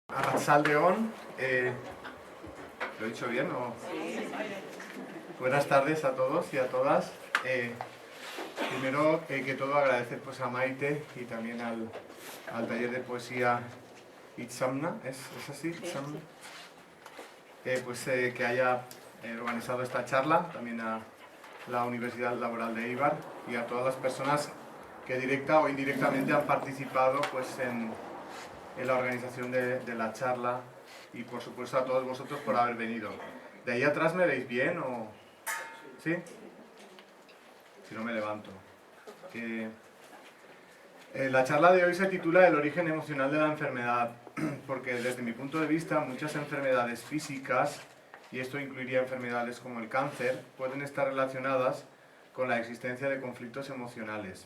Arratsaldeon, ¿lo he dicho bien? ¿O? Sí. Buenas tardes a todos y a todas. Primero que todo agradecer pues, a Maite y también al taller de poesía Itzamna, ¿es así? Itzamna. Que haya organizado esta charla, también a la Universidad Laboral de Eibar y a todas las personas que directa o indirectamente han participado pues, en la organización de la charla y por supuesto a todos vosotros por haber venido. ¿De ahí atrás me veis bien o...? ¿Sí? Si no me levanto. La charla de hoy se titula El origen emocional de la enfermedad, porque desde mi punto de vista muchas enfermedades físicas, y esto incluiría enfermedades como el cáncer, pueden estar relacionadas con la existencia de conflictos emocionales.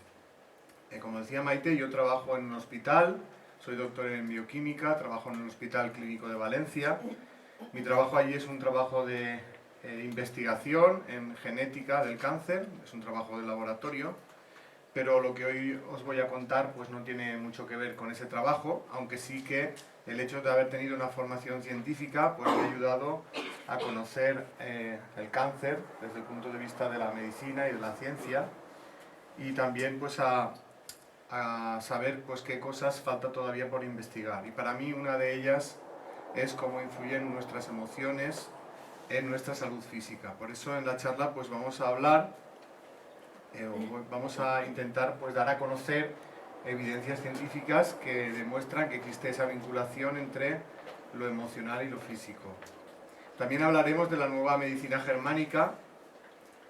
Como decía Maite, yo trabajo en un hospital, soy doctor en bioquímica, trabajo en el Hospital Clínico de Valencia. Mi trabajo allí es un trabajo de investigación en genética del cáncer, es un trabajo de laboratorio, pero lo que hoy os voy a contar pues no tiene mucho que ver con ese trabajo, aunque sí que el hecho de haber tenido una formación científica pues me ha ayudado a conocer el cáncer desde el punto de vista de la medicina y de la ciencia, y también pues a saber pues qué cosas falta todavía por investigar. Y para mí una de ellas es cómo influyen nuestras emociones en nuestra salud física. Por eso en la charla pues vamos a hablar, vamos a intentar pues dar a conocer evidencias científicas que demuestran que existe esa vinculación entre lo emocional y lo físico. También hablaremos de la nueva medicina germánica,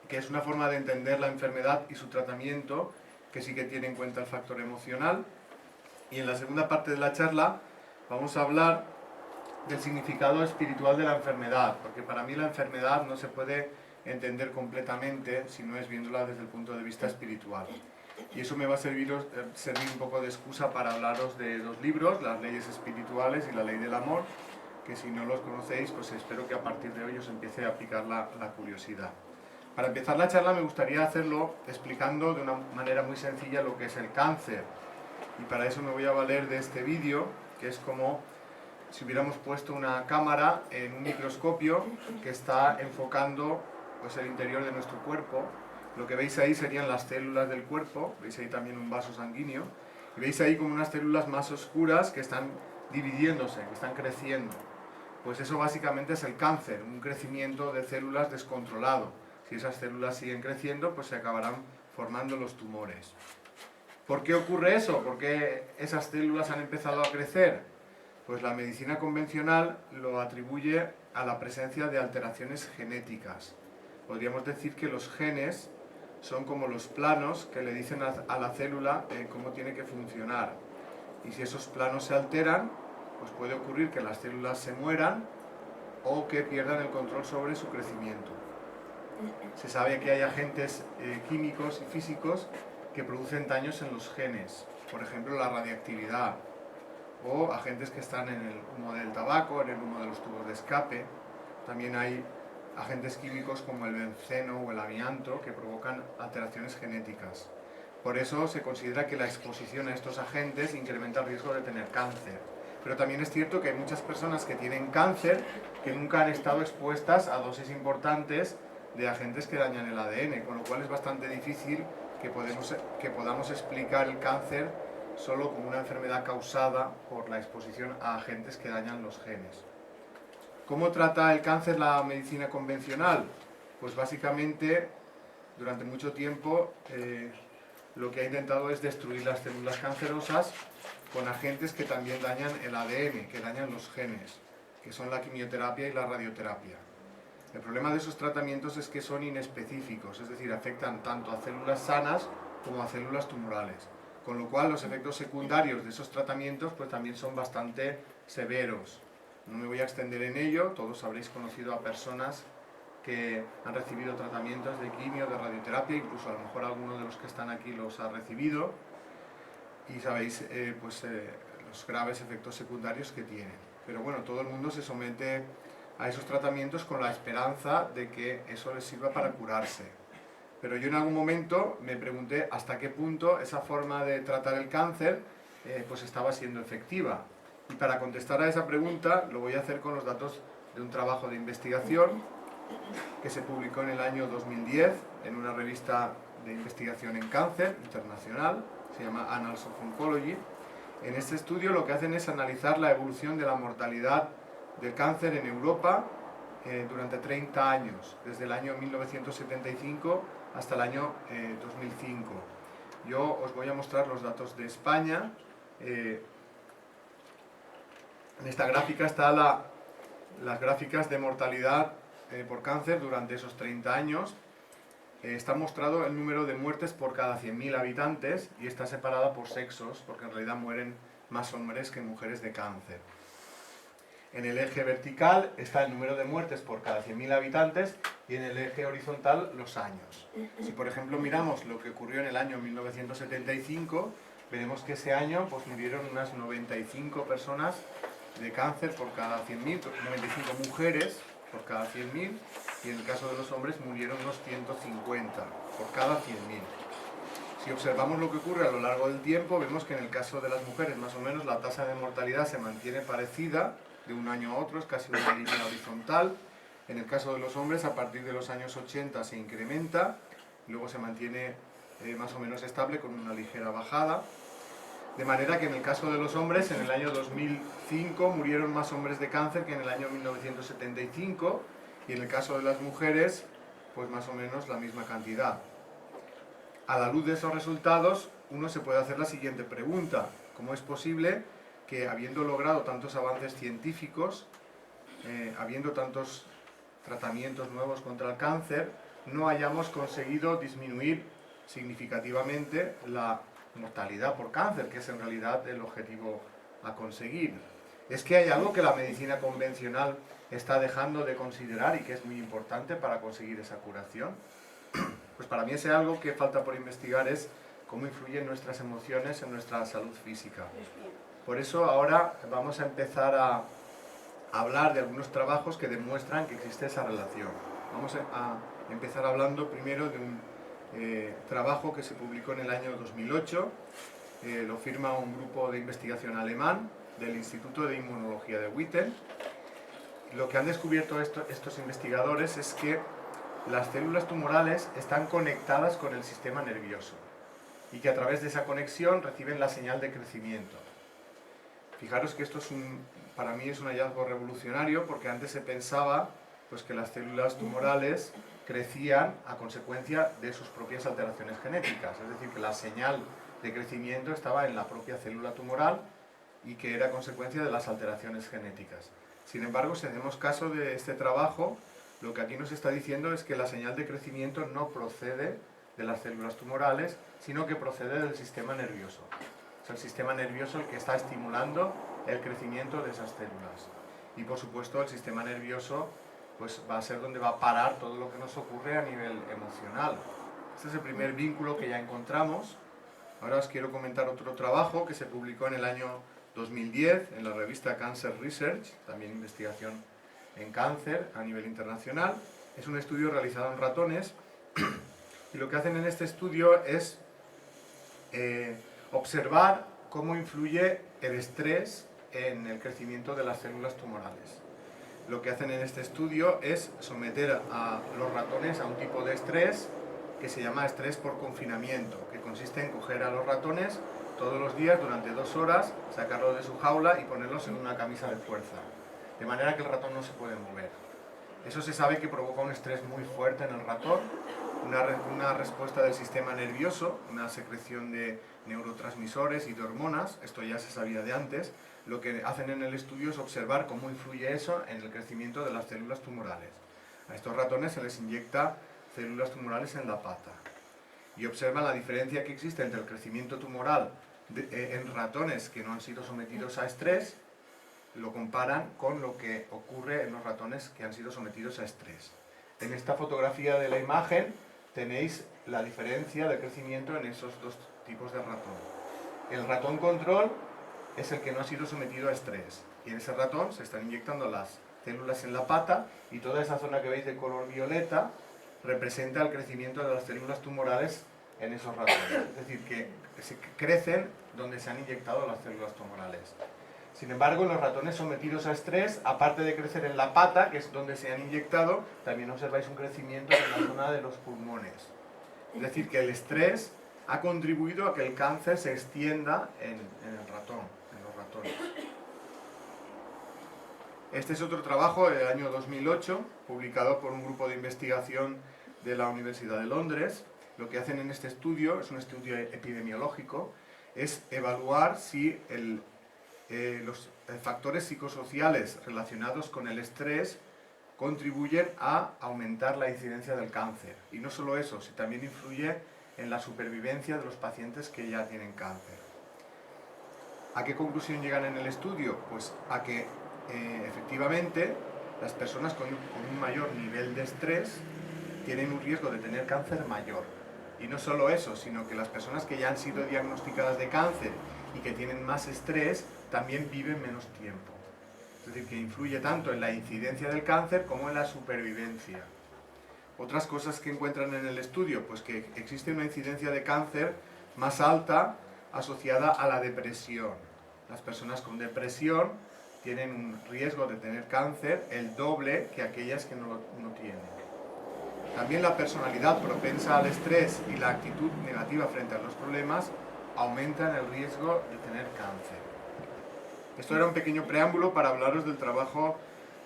que es una forma de entender la enfermedad y su tratamiento que sí que tiene en cuenta el factor emocional. Y en la segunda parte de la charla vamos a hablar del significado espiritual de la enfermedad, porque para mí la enfermedad no se puede entender completamente si no es viéndola desde el punto de vista espiritual. Y eso me va a servir un poco de excusa para hablaros de dos libros, Las leyes espirituales y La ley del amor, que si no los conocéis, pues espero que a partir de hoy os empiece a picar la curiosidad. Para empezar la charla me gustaría hacerlo explicando de una manera muy sencilla lo que es el cáncer. Y para eso me voy a valer de este vídeo, que es como si hubiéramos puesto una cámara en un microscopio que está enfocando pues, el interior de nuestro cuerpo. Lo que veis ahí serían las células del cuerpo, veis ahí también un vaso sanguíneo, y veis ahí como unas células más oscuras que están dividiéndose, que están creciendo. Pues eso básicamente es el cáncer, un crecimiento de células descontrolado. Si esas células siguen creciendo, pues se acabarán formando los tumores. ¿Por qué ocurre eso? ¿Por qué esas células han empezado a crecer? Pues la medicina convencional lo atribuye a la presencia de alteraciones genéticas. Podríamos decir que los genes son como los planos que le dicen a la célula cómo tiene que funcionar. Y si esos planos se alteran, pues puede ocurrir que las células se mueran o que pierdan el control sobre su crecimiento. Se sabe que hay agentes químicos y físicos que producen daños en los genes, por ejemplo la radiactividad, o agentes que están en el humo del tabaco, en el humo de los tubos de escape. También hay agentes químicos como el benceno o el amianto que provocan alteraciones genéticas. Por eso se considera que la exposición a estos agentes incrementa el riesgo de tener cáncer. Pero también es cierto que hay muchas personas que tienen cáncer que nunca han estado expuestas a dosis importantes de agentes que dañan el ADN, con lo cual es bastante difícil que podamos explicar el cáncer solo como una enfermedad causada por la exposición a agentes que dañan los genes. ¿Cómo trata el cáncer la medicina convencional? Pues básicamente, durante mucho tiempo, lo que ha intentado es destruir las células cancerosas con agentes que también dañan el ADN, que dañan los genes, que son la quimioterapia y la radioterapia. El problema de esos tratamientos es que son inespecíficos, es decir, afectan tanto a células sanas como a células tumorales, con lo cual los efectos secundarios de esos tratamientos pues también son bastante severos. No me voy a extender en ello, todos habréis conocido a personas que han recibido tratamientos de quimio, de radioterapia, incluso a lo mejor alguno de los que están aquí los ha recibido, y sabéis los graves efectos secundarios que tienen. Pero bueno, todo el mundo se somete a esos tratamientos con la esperanza de que eso les sirva para curarse. Pero yo en algún momento me pregunté hasta qué punto esa forma de tratar el cáncer pues estaba siendo efectiva. Y para contestar a esa pregunta lo voy a hacer con los datos de un trabajo de investigación que se publicó en el año 2010 en una revista de investigación en cáncer internacional, se llama Annals of Oncology. En este estudio lo que hacen es analizar la evolución de la mortalidad del cáncer en Europa durante 30 años, desde el año 1975 hasta el año 2005. Yo os voy a mostrar los datos de España. En esta gráfica están las gráficas de mortalidad por cáncer durante esos 30 años. Está mostrado el número de muertes por cada 100.000 habitantes y está separada por sexos, porque en realidad mueren más hombres que mujeres de cáncer. En el eje vertical está el número de muertes por cada 100.000 habitantes y en el eje horizontal los años. Si por ejemplo miramos lo que ocurrió en el año 1975, veremos que ese año pues, murieron unas 95 personas de cáncer por cada 100.000, 95 mujeres por cada 100.000, y en el caso de los hombres murieron unos 150 por cada 100.000. Si observamos lo que ocurre a lo largo del tiempo, vemos que en el caso de las mujeres más o menos la tasa de mortalidad se mantiene parecida de un año a otro, es casi una línea horizontal. En el caso de los hombres, a partir de los años 80 se incrementa, luego se mantiene más o menos estable con una ligera bajada. De manera que en el caso de los hombres, en el año 2005 murieron más hombres de cáncer que en el año 1975, y en el caso de las mujeres, pues más o menos la misma cantidad. A la luz de esos resultados, uno se puede hacer la siguiente pregunta: ¿cómo es posible que, habiendo logrado tantos avances científicos, habiendo tantos tratamientos nuevos contra el cáncer, no hayamos conseguido disminuir significativamente la mortalidad por cáncer, que es en realidad el objetivo a conseguir? ¿Es que hay algo que la medicina convencional está dejando de considerar y que es muy importante para conseguir esa curación? Pues para mí ese algo que falta por investigar es cómo influyen nuestras emociones en nuestra salud física. Por eso ahora vamos a empezar a hablar de algunos trabajos que demuestran que existe esa relación. Vamos a empezar hablando primero de un trabajo que se publicó en el año 2008, lo firma un grupo de investigación alemán del Instituto de Inmunología de Witten. Lo que han descubierto estos investigadores es que las células tumorales están conectadas con el sistema nervioso y que a través de esa conexión reciben la señal de crecimiento. Fijaros que esto para mí es un hallazgo revolucionario, porque antes se pensaba pues, que las células tumorales crecían a consecuencia de sus propias alteraciones genéticas, es decir, que la señal de crecimiento estaba en la propia célula tumoral y que era consecuencia de las alteraciones genéticas. Sin embargo, si hacemos caso de este trabajo, lo que aquí nos está diciendo es que la señal de crecimiento no procede de las células tumorales, sino que procede del sistema nervioso. Es el sistema nervioso el que está estimulando el crecimiento de esas células. Y por supuesto el sistema nervioso pues, va a ser donde va a parar todo lo que nos ocurre a nivel emocional. Este es el primer vínculo que ya encontramos. Ahora os quiero comentar otro trabajo que se publicó en el año 2010 en la revista Cancer Research, también investigación en cáncer a nivel internacional. Es un estudio realizado en ratones y lo que hacen en este estudio es observar cómo influye el estrés en el crecimiento de las células tumorales. Lo que hacen en este estudio es someter a los ratones a un tipo de estrés que se llama estrés por confinamiento, que consiste en coger a los ratones todos los días durante 2 horas, sacarlos de su jaula y ponerlos en una camisa de fuerza, de manera que el ratón no se puede mover. Eso se sabe que provoca un estrés muy fuerte en el ratón, una respuesta del sistema nervioso, una secreción de neurotransmisores y de hormonas. Esto ya se sabía de antes. Lo que hacen en el estudio es observar cómo influye eso en el crecimiento de las células tumorales. A estos ratones se les inyecta células tumorales en la pata y observan la diferencia que existe entre el crecimiento tumoral en ratones que no han sido sometidos a estrés. Lo comparan con lo que ocurre en los ratones que han sido sometidos a estrés. En esta fotografía de la imagen tenéis la diferencia de crecimiento en esos dos tipos de ratón. El ratón control es el que no ha sido sometido a estrés, y en ese ratón se están inyectando las células en la pata, y toda esa zona que veis de color violeta representa el crecimiento de las células tumorales en esos ratones, es decir, que se crecen donde se han inyectado las células tumorales. Sin embargo, los ratones sometidos a estrés, aparte de crecer en la pata, que es donde se han inyectado, también observáis un crecimiento en la zona de los pulmones. Es decir, que el estrés ha contribuido a que el cáncer se extienda en el ratón, en los ratones. Este es otro trabajo del año 2008, publicado por un grupo de investigación de la Universidad de Londres. Lo que hacen en este estudio, es un estudio epidemiológico, es evaluar si los factores psicosociales relacionados con el estrés contribuyen a aumentar la incidencia del cáncer. Y no solo eso, sino también influye en la supervivencia de los pacientes que ya tienen cáncer. ¿A qué conclusión llegan en el estudio? Pues a que efectivamente las personas con un mayor nivel de estrés tienen un riesgo de tener cáncer mayor. Y no solo eso, sino que las personas que ya han sido diagnosticadas de cáncer y que tienen más estrés también viven menos tiempo. Es decir, que influye tanto en la incidencia del cáncer como en la supervivencia. Otras cosas que encuentran en el estudio, pues que existe una incidencia de cáncer más alta asociada a la depresión. Las personas con depresión tienen un riesgo de tener cáncer el doble que aquellas que no tienen. También la personalidad propensa al estrés y la actitud negativa frente a los problemas aumentan el riesgo de tener cáncer. Esto era un pequeño preámbulo para hablaros del trabajo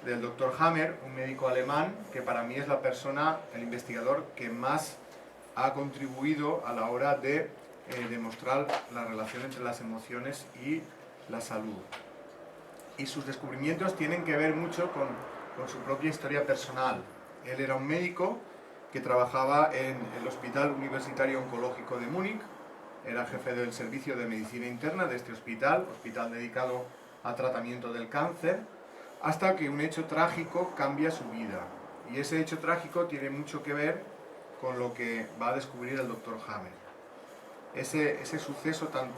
del Dr. Hammer, un médico alemán que para mí es la persona, el investigador que más ha contribuido a la hora de demostrar la relación entre las emociones y la salud. Y sus descubrimientos tienen que ver mucho con su propia historia personal. Él era un médico que trabajaba en el Hospital Universitario Oncológico de Múnich, era jefe del servicio de medicina interna de este hospital dedicado al tratamiento del cáncer, hasta que un hecho trágico cambia su vida. Y ese hecho trágico tiene mucho que ver con lo que va a descubrir el Dr. Hammer. Ese suceso tan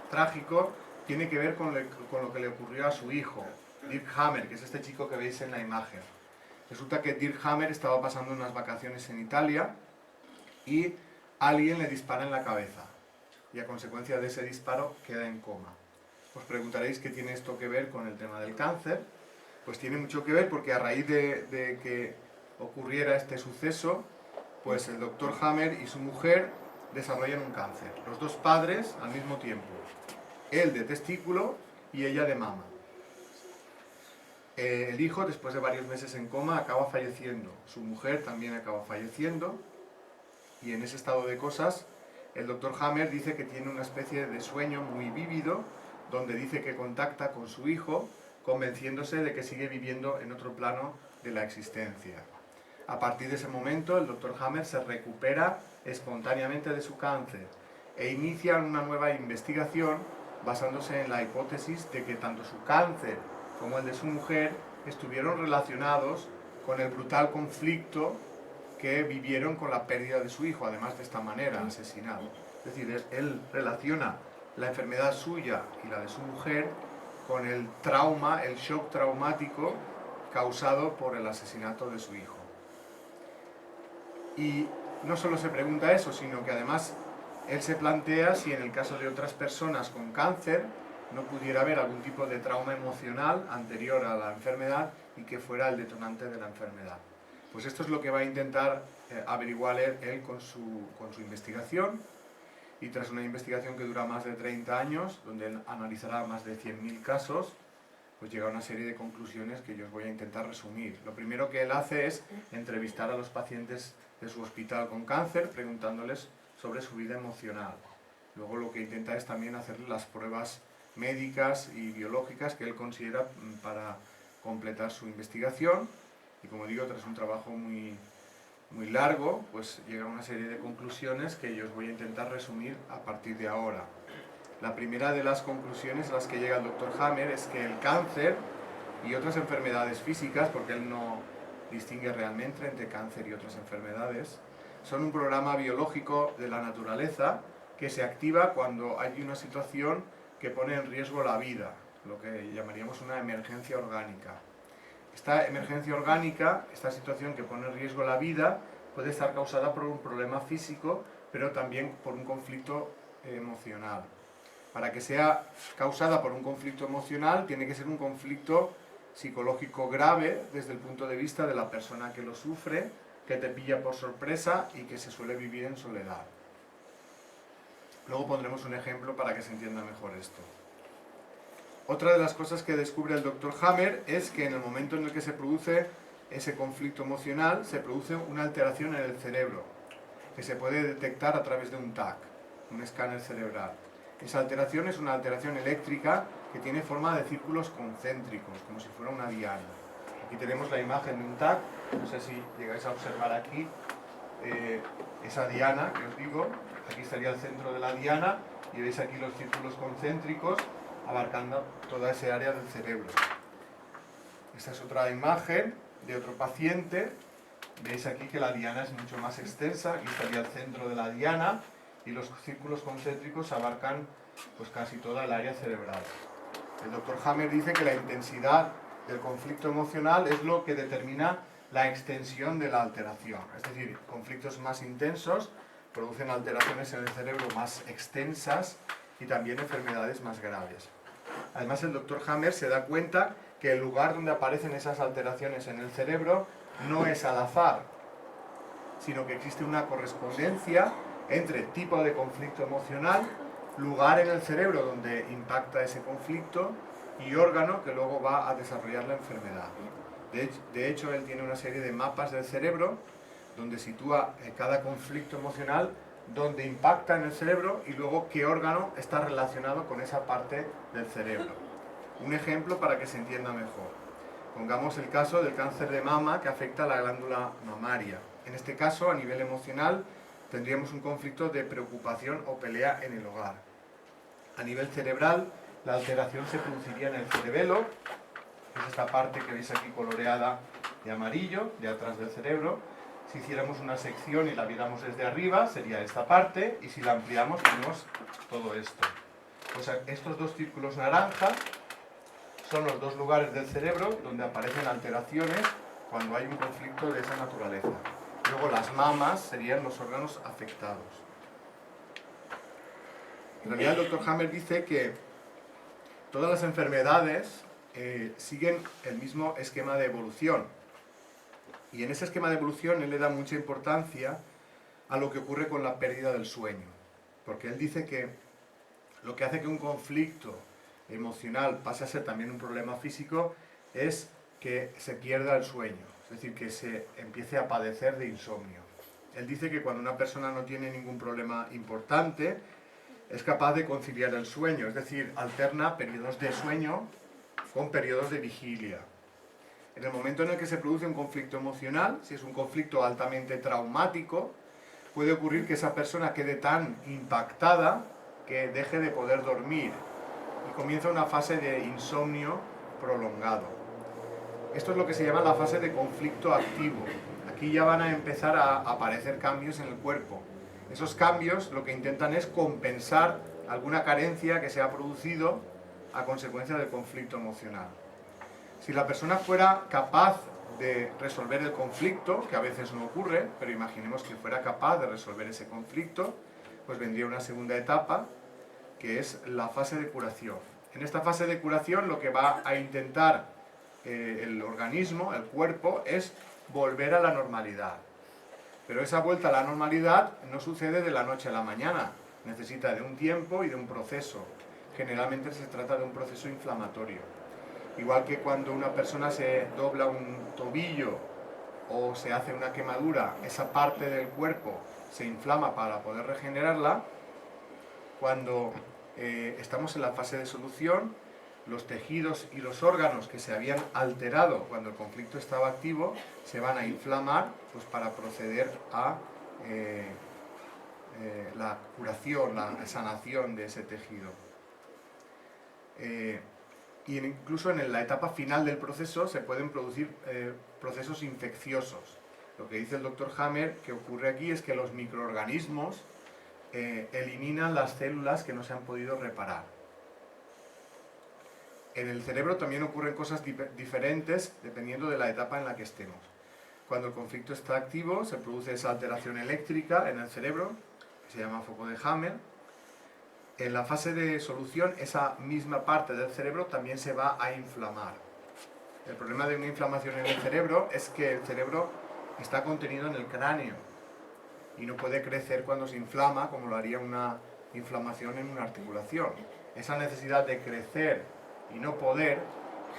trágico tiene que ver con lo que le ocurrió a su hijo, Dirk Hammer, que es este chico que veis en la imagen. Resulta que Dirk Hammer estaba pasando unas vacaciones en Italia y alguien le dispara en la cabeza y a consecuencia de ese disparo queda en coma. Os preguntaréis qué tiene esto que ver con el tema del cáncer. Pues tiene mucho que ver porque a raíz de que ocurriera este suceso, pues el Dr. Hammer y su mujer desarrollan un cáncer. Los dos padres al mismo tiempo. Él de testículo y ella de mama. El hijo, después de varios meses en coma, acaba falleciendo. Su mujer también acaba falleciendo. Y en ese estado de cosas, el Dr. Hammer dice que tiene una especie de sueño muy vívido, donde dice que contacta con su hijo, convenciéndose de que sigue viviendo en otro plano de la existencia. A partir de ese momento, el Dr. Hammer se recupera espontáneamente de su cáncer e inicia una nueva investigación basándose en la hipótesis de que tanto su cáncer como el de su mujer estuvieron relacionados con el brutal conflicto que vivieron con la pérdida de su hijo, además de esta manera, asesinado. Es decir, él relaciona la enfermedad suya y la de su mujer con el trauma, el shock traumático causado por el asesinato de su hijo. Y no solo se pregunta eso, sino que además él se plantea si en el caso de otras personas con cáncer no pudiera haber algún tipo de trauma emocional anterior a la enfermedad y que fuera el detonante de la enfermedad. Pues esto es lo que va a intentar averiguar él con su investigación, y tras una investigación que dura más de 30 años, donde él analizará más de 100.000 casos, pues llega a una serie de conclusiones que yo os voy a intentar resumir. Lo primero que él hace es entrevistar a los pacientes de su hospital con cáncer, preguntándoles sobre su vida emocional. Luego lo que intenta es también hacer las pruebas médicas y biológicas que él considera para completar su investigación, y como digo, tras un trabajo muy largo, pues llega a una serie de conclusiones que yo os voy a intentar resumir a partir de ahora. La primera de las conclusiones a las que llega el Dr. Hammer es que el cáncer y otras enfermedades físicas, porque él no distingue realmente entre cáncer y otras enfermedades, son un programa biológico de la naturaleza que se activa cuando hay una situación que pone en riesgo la vida, lo que llamaríamos una emergencia orgánica. Esta emergencia orgánica, esta situación que pone en riesgo la vida, puede estar causada por un problema físico, pero también por un conflicto emocional. Para que sea causada por un conflicto emocional, tiene que ser un conflicto psicológico grave desde el punto de vista de la persona que lo sufre, que te pilla por sorpresa y que se suele vivir en soledad. Luego pondremos un ejemplo para que se entienda mejor esto. Otra de las cosas que descubre el Dr. Hammer es que en el momento en el que se produce ese conflicto emocional, se produce una alteración en el cerebro, que se puede detectar a través de un TAC, un escáner cerebral. Esa alteración es una alteración eléctrica que tiene forma de círculos concéntricos, como si fuera una diana. Aquí tenemos la imagen de un TAC, no sé si llegáis a observar aquí esa diana que os digo, aquí estaría el centro de la diana y veis aquí los círculos concéntricos abarcando toda esa área del cerebro. Esta es otra imagen de otro paciente. Veis aquí que la diana es mucho más extensa, aquí estaría el centro de la diana y los círculos concéntricos abarcan pues casi toda el área cerebral. El Dr. Hammer dice que la intensidad del conflicto emocional es lo que determina la extensión de la alteración. Es decir, conflictos más intensos producen alteraciones en el cerebro más extensas y también enfermedades más graves. Además, el Dr. Hammer se da cuenta que el lugar donde aparecen esas alteraciones en el cerebro no es al azar, sino que existe una correspondencia entre tipo de conflicto emocional, lugar en el cerebro donde impacta ese conflicto y órgano que luego va a desarrollar la enfermedad. De hecho, él tiene una serie de mapas del cerebro donde sitúa cada conflicto emocional, donde impacta en el cerebro y luego qué órgano está relacionado con esa parte del cerebro. Un ejemplo para que se entienda mejor. Pongamos el caso del cáncer de mama que afecta a la glándula mamaria. En este caso, a nivel emocional, tendríamos un conflicto de preocupación o pelea en el hogar. A nivel cerebral, la alteración se produciría en el cerebelo, que es esta parte que veis aquí coloreada de amarillo, de atrás del cerebro. Si hiciéramos una sección y la viéramos desde arriba, sería esta parte, y si la ampliamos, tenemos todo esto. O sea, estos dos círculos naranja son los dos lugares del cerebro donde aparecen alteraciones cuando hay un conflicto de esa naturaleza. Luego las mamas serían los órganos afectados. En realidad el Dr. Hammer dice que todas las enfermedades siguen el mismo esquema de evolución. Y en ese esquema de evolución él le da mucha importancia a lo que ocurre con la pérdida del sueño. Porque él dice que lo que hace que un conflicto emocional pase a ser también un problema físico es que se pierda el sueño, es decir, que se empiece a padecer de insomnio. Él dice que cuando una persona no tiene ningún problema importante, es capaz de conciliar el sueño, es decir, alterna periodos de sueño con periodos de vigilia. En el momento en el que se produce un conflicto emocional, si es un conflicto altamente traumático, puede ocurrir que esa persona quede tan impactada que deje de poder dormir y comienza una fase de insomnio prolongado. Esto es lo que se llama la fase de conflicto activo. Aquí ya van a empezar a aparecer cambios en el cuerpo. Esos cambios lo que intentan es compensar alguna carencia que se ha producido a consecuencia del conflicto emocional. Si la persona fuera capaz de resolver el conflicto, que a veces no ocurre, pero imaginemos que fuera capaz de resolver ese conflicto, pues vendría una segunda etapa, que es la fase de curación. En esta fase de curación lo que va a intentar el organismo, el cuerpo, es volver a la normalidad. Pero esa vuelta a la normalidad no sucede de la noche a la mañana, necesita de un tiempo y de un proceso. Generalmente se trata de un proceso inflamatorio. Igual que cuando una persona se dobla un tobillo o se hace una quemadura, esa parte del cuerpo se inflama para poder regenerarla. Cuando estamos en la fase de solución, los tejidos y los órganos que se habían alterado cuando el conflicto estaba activo se van a inflamar pues, para proceder a la curación, la sanación de ese tejido. Y incluso en la etapa final del proceso se pueden producir procesos infecciosos. Lo que dice el Dr. Hammer que ocurre aquí es que los microorganismos eliminan las células que no se han podido reparar. En el cerebro también ocurren cosas diferentes dependiendo de la etapa en la que estemos. Cuando el conflicto está activo se produce esa alteración eléctrica en el cerebro, que se llama foco de Hammer. en la fase de solución esa misma parte del cerebro también se va a inflamar. El problema de una inflamación en el cerebro es que el cerebro está contenido en el cráneo y no puede crecer cuando se inflama como lo haría una inflamación en una articulación. Esa necesidad de crecer y no poder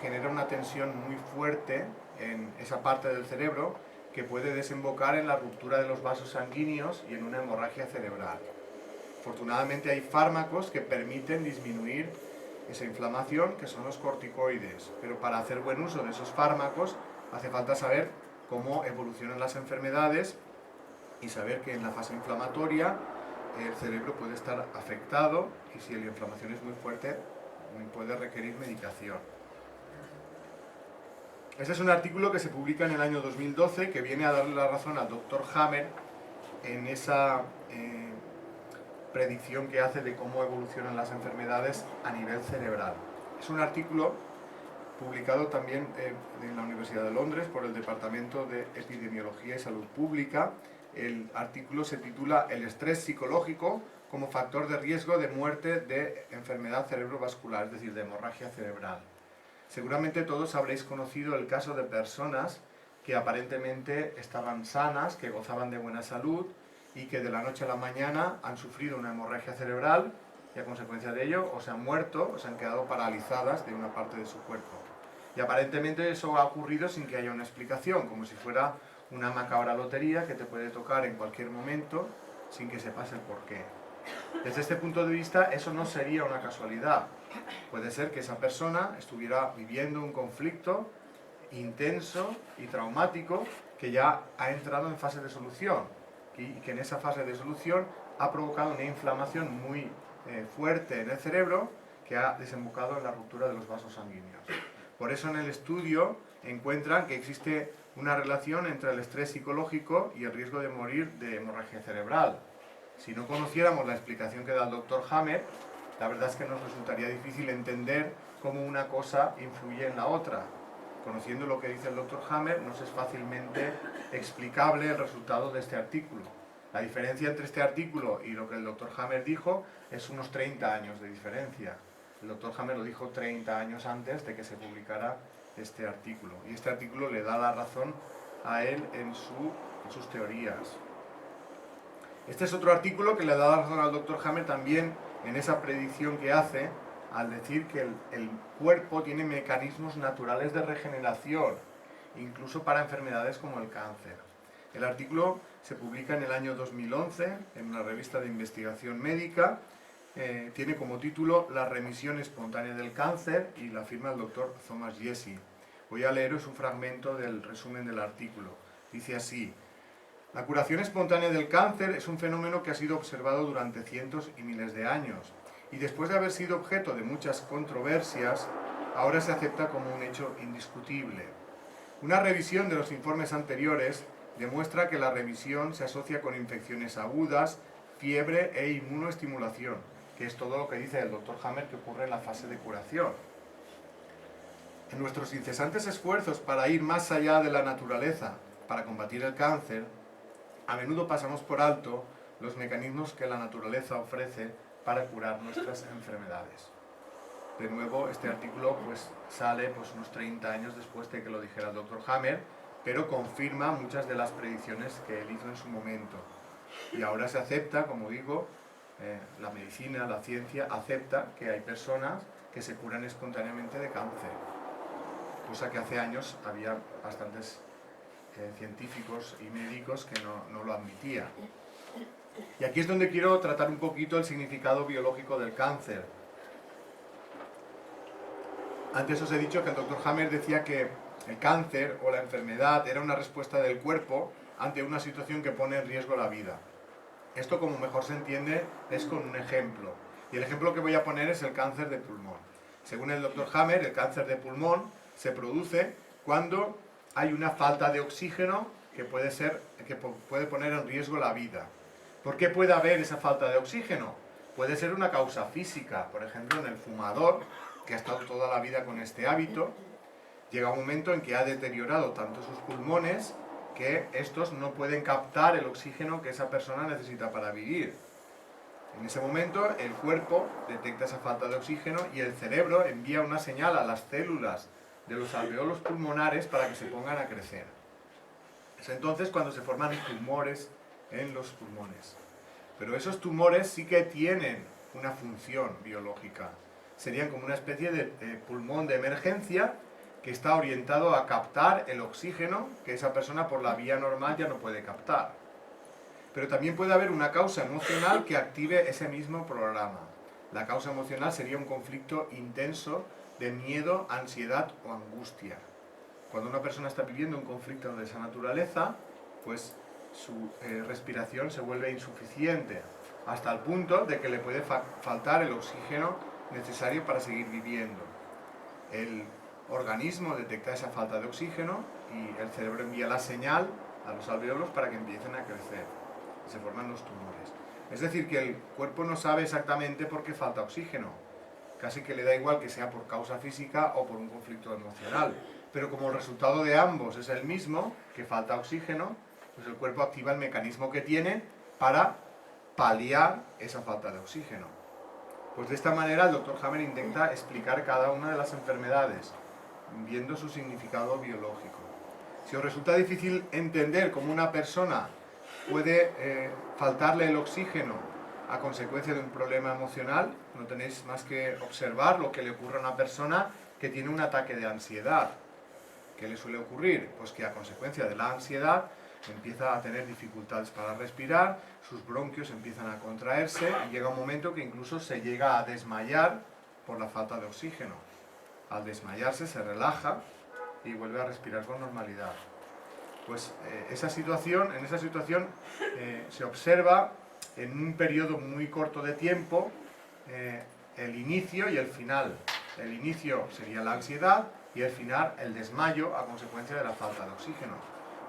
genera una tensión muy fuerte en esa parte del cerebro que puede desembocar en la ruptura de los vasos sanguíneos y en una hemorragia cerebral. Afortunadamente hay fármacos que permiten disminuir esa inflamación, que son los corticoides, pero para hacer buen uso de esos fármacos hace falta saber cómo evolucionan las enfermedades y saber que en la fase inflamatoria el cerebro puede estar afectado y si la inflamación es muy fuerte puede requerir medicación. Este es un artículo que se publica en el año 2012 que viene a darle la razón al Dr. Hammer en esa predicción que hace de cómo evolucionan las enfermedades a nivel cerebral. Es un artículo publicado también en la Universidad de Londres por el Departamento de Epidemiología y Salud Pública. El artículo se titula El estrés psicológico como factor de riesgo de muerte de enfermedad cerebrovascular, es decir, de hemorragia cerebral. Seguramente todos habréis conocido el caso de personas que aparentemente estaban sanas, que gozaban de buena salud y que de la noche a la mañana han sufrido una hemorragia cerebral y a consecuencia de ello o se han muerto o se han quedado paralizadas de una parte de su cuerpo. Y aparentemente eso ha ocurrido sin que haya una explicación, como si fuera una macabra lotería que te puede tocar en cualquier momento sin que sepas el porqué. Desde este punto de vista, eso no sería una casualidad. Puede ser que esa persona estuviera viviendo un conflicto intenso y traumático que ya ha entrado en fase de solución y que en esa fase de solución ha provocado una inflamación muy fuerte en el cerebro que ha desembocado en la ruptura de los vasos sanguíneos. Por eso en el estudio encuentran que existe una relación entre el estrés psicológico y el riesgo de morir de hemorragia cerebral. Si no conociéramos la explicación que da el Dr. Hammer, la verdad es que nos resultaría difícil entender cómo una cosa influye en la otra. Conociendo lo que dice el Dr. Hammer, nos es fácilmente explicable el resultado de este artículo. La diferencia entre este artículo y lo que el Dr. Hammer dijo es unos 30 años de diferencia. El Dr. Hammer lo dijo 30 años antes de que se publicara este artículo. Y este artículo le da la razón a él en sus teorías. Este es otro artículo que le da la razón al Dr. Hammer también en esa predicción que hace al decir que el cuerpo tiene mecanismos naturales de regeneración, incluso para enfermedades como el cáncer. El artículo se publica en el año 2011 en una revista de investigación médica, tiene como título La remisión espontánea del cáncer y la firma el doctor Thomas Jesse. Voy a leeros un fragmento del resumen del artículo. Dice así: la curación espontánea del cáncer es un fenómeno que ha sido observado durante cientos y miles de años y después de haber sido objeto de muchas controversias, ahora se acepta como un hecho indiscutible. Una revisión de los informes anteriores demuestra que la remisión se asocia con infecciones agudas, fiebre e inmunoestimulación, que es todo lo que dice el Dr. Hammer que ocurre en la fase de curación. En nuestros incesantes esfuerzos para ir más allá de la naturaleza, para combatir el cáncer, a menudo pasamos por alto los mecanismos que la naturaleza ofrece para curar nuestras enfermedades. De nuevo, este artículo sale unos 30 años después de que lo dijera el Dr. Hammer, pero confirma muchas de las predicciones que él hizo en su momento. Y ahora se acepta, como digo, la medicina, la ciencia, acepta que hay personas que se curan espontáneamente de cáncer, cosa que hace años había bastantes científicos y médicos que no lo admitían. Y aquí es donde quiero tratar un poquito el significado biológico del cáncer. Antes os he dicho que el Dr. Hammer decía que el cáncer o la enfermedad era una respuesta del cuerpo ante una situación que pone en riesgo la vida. Esto, como mejor se entiende, es con un ejemplo. Y el ejemplo que voy a poner es el cáncer de pulmón. Según el Dr. Hammer, el cáncer de pulmón se produce cuando hay una falta de oxígeno que puede poner en riesgo la vida. ¿Por qué puede haber esa falta de oxígeno? Puede ser una causa física, por ejemplo, en el fumador, que ha estado toda la vida con este hábito, llega un momento en que ha deteriorado tanto sus pulmones que estos no pueden captar el oxígeno que esa persona necesita para vivir. En ese momento el cuerpo detecta esa falta de oxígeno y el cerebro envía una señal a las células de los alveolos pulmonares para que se pongan a crecer. Es entonces cuando se forman tumores en los pulmones. Pero esos tumores sí que tienen una función biológica. Serían como una especie de pulmón de emergencia que está orientado a captar el oxígeno que esa persona por la vía normal ya no puede captar. Pero también puede haber una causa emocional que active ese mismo programa. La causa emocional sería un conflicto intenso de miedo, ansiedad o angustia. Cuando una persona está viviendo un conflicto de esa naturaleza, pues su respiración se vuelve insuficiente, hasta el punto de que le puede faltar el oxígeno necesario para seguir viviendo. El organismo detecta esa falta de oxígeno y el cerebro envía la señal a los alveolos para que empiecen a crecer y se forman los tumores. Es decir, que el cuerpo no sabe exactamente por qué falta oxígeno. Casi que le da igual que sea por causa física o por un conflicto emocional. Pero como el resultado de ambos es el mismo, que falta oxígeno, pues el cuerpo activa el mecanismo que tiene para paliar esa falta de oxígeno. Pues de esta manera el Dr. Hammer intenta explicar cada una de las enfermedades, viendo su significado biológico. Si os resulta difícil entender cómo una persona puede faltarle el oxígeno a consecuencia de un problema emocional, no tenéis más que observar lo que le ocurre a una persona que tiene un ataque de ansiedad. ¿Qué le suele ocurrir? Pues que a consecuencia de la ansiedad empieza a tener dificultades para respirar, sus bronquios empiezan a contraerse y llega un momento que incluso se llega a desmayar por la falta de oxígeno. Al desmayarse se relaja y vuelve a respirar con normalidad. Pues en esa situación se observa en un periodo muy corto de tiempo el inicio y el final. El inicio sería la ansiedad y el final el desmayo a consecuencia de la falta de oxígeno.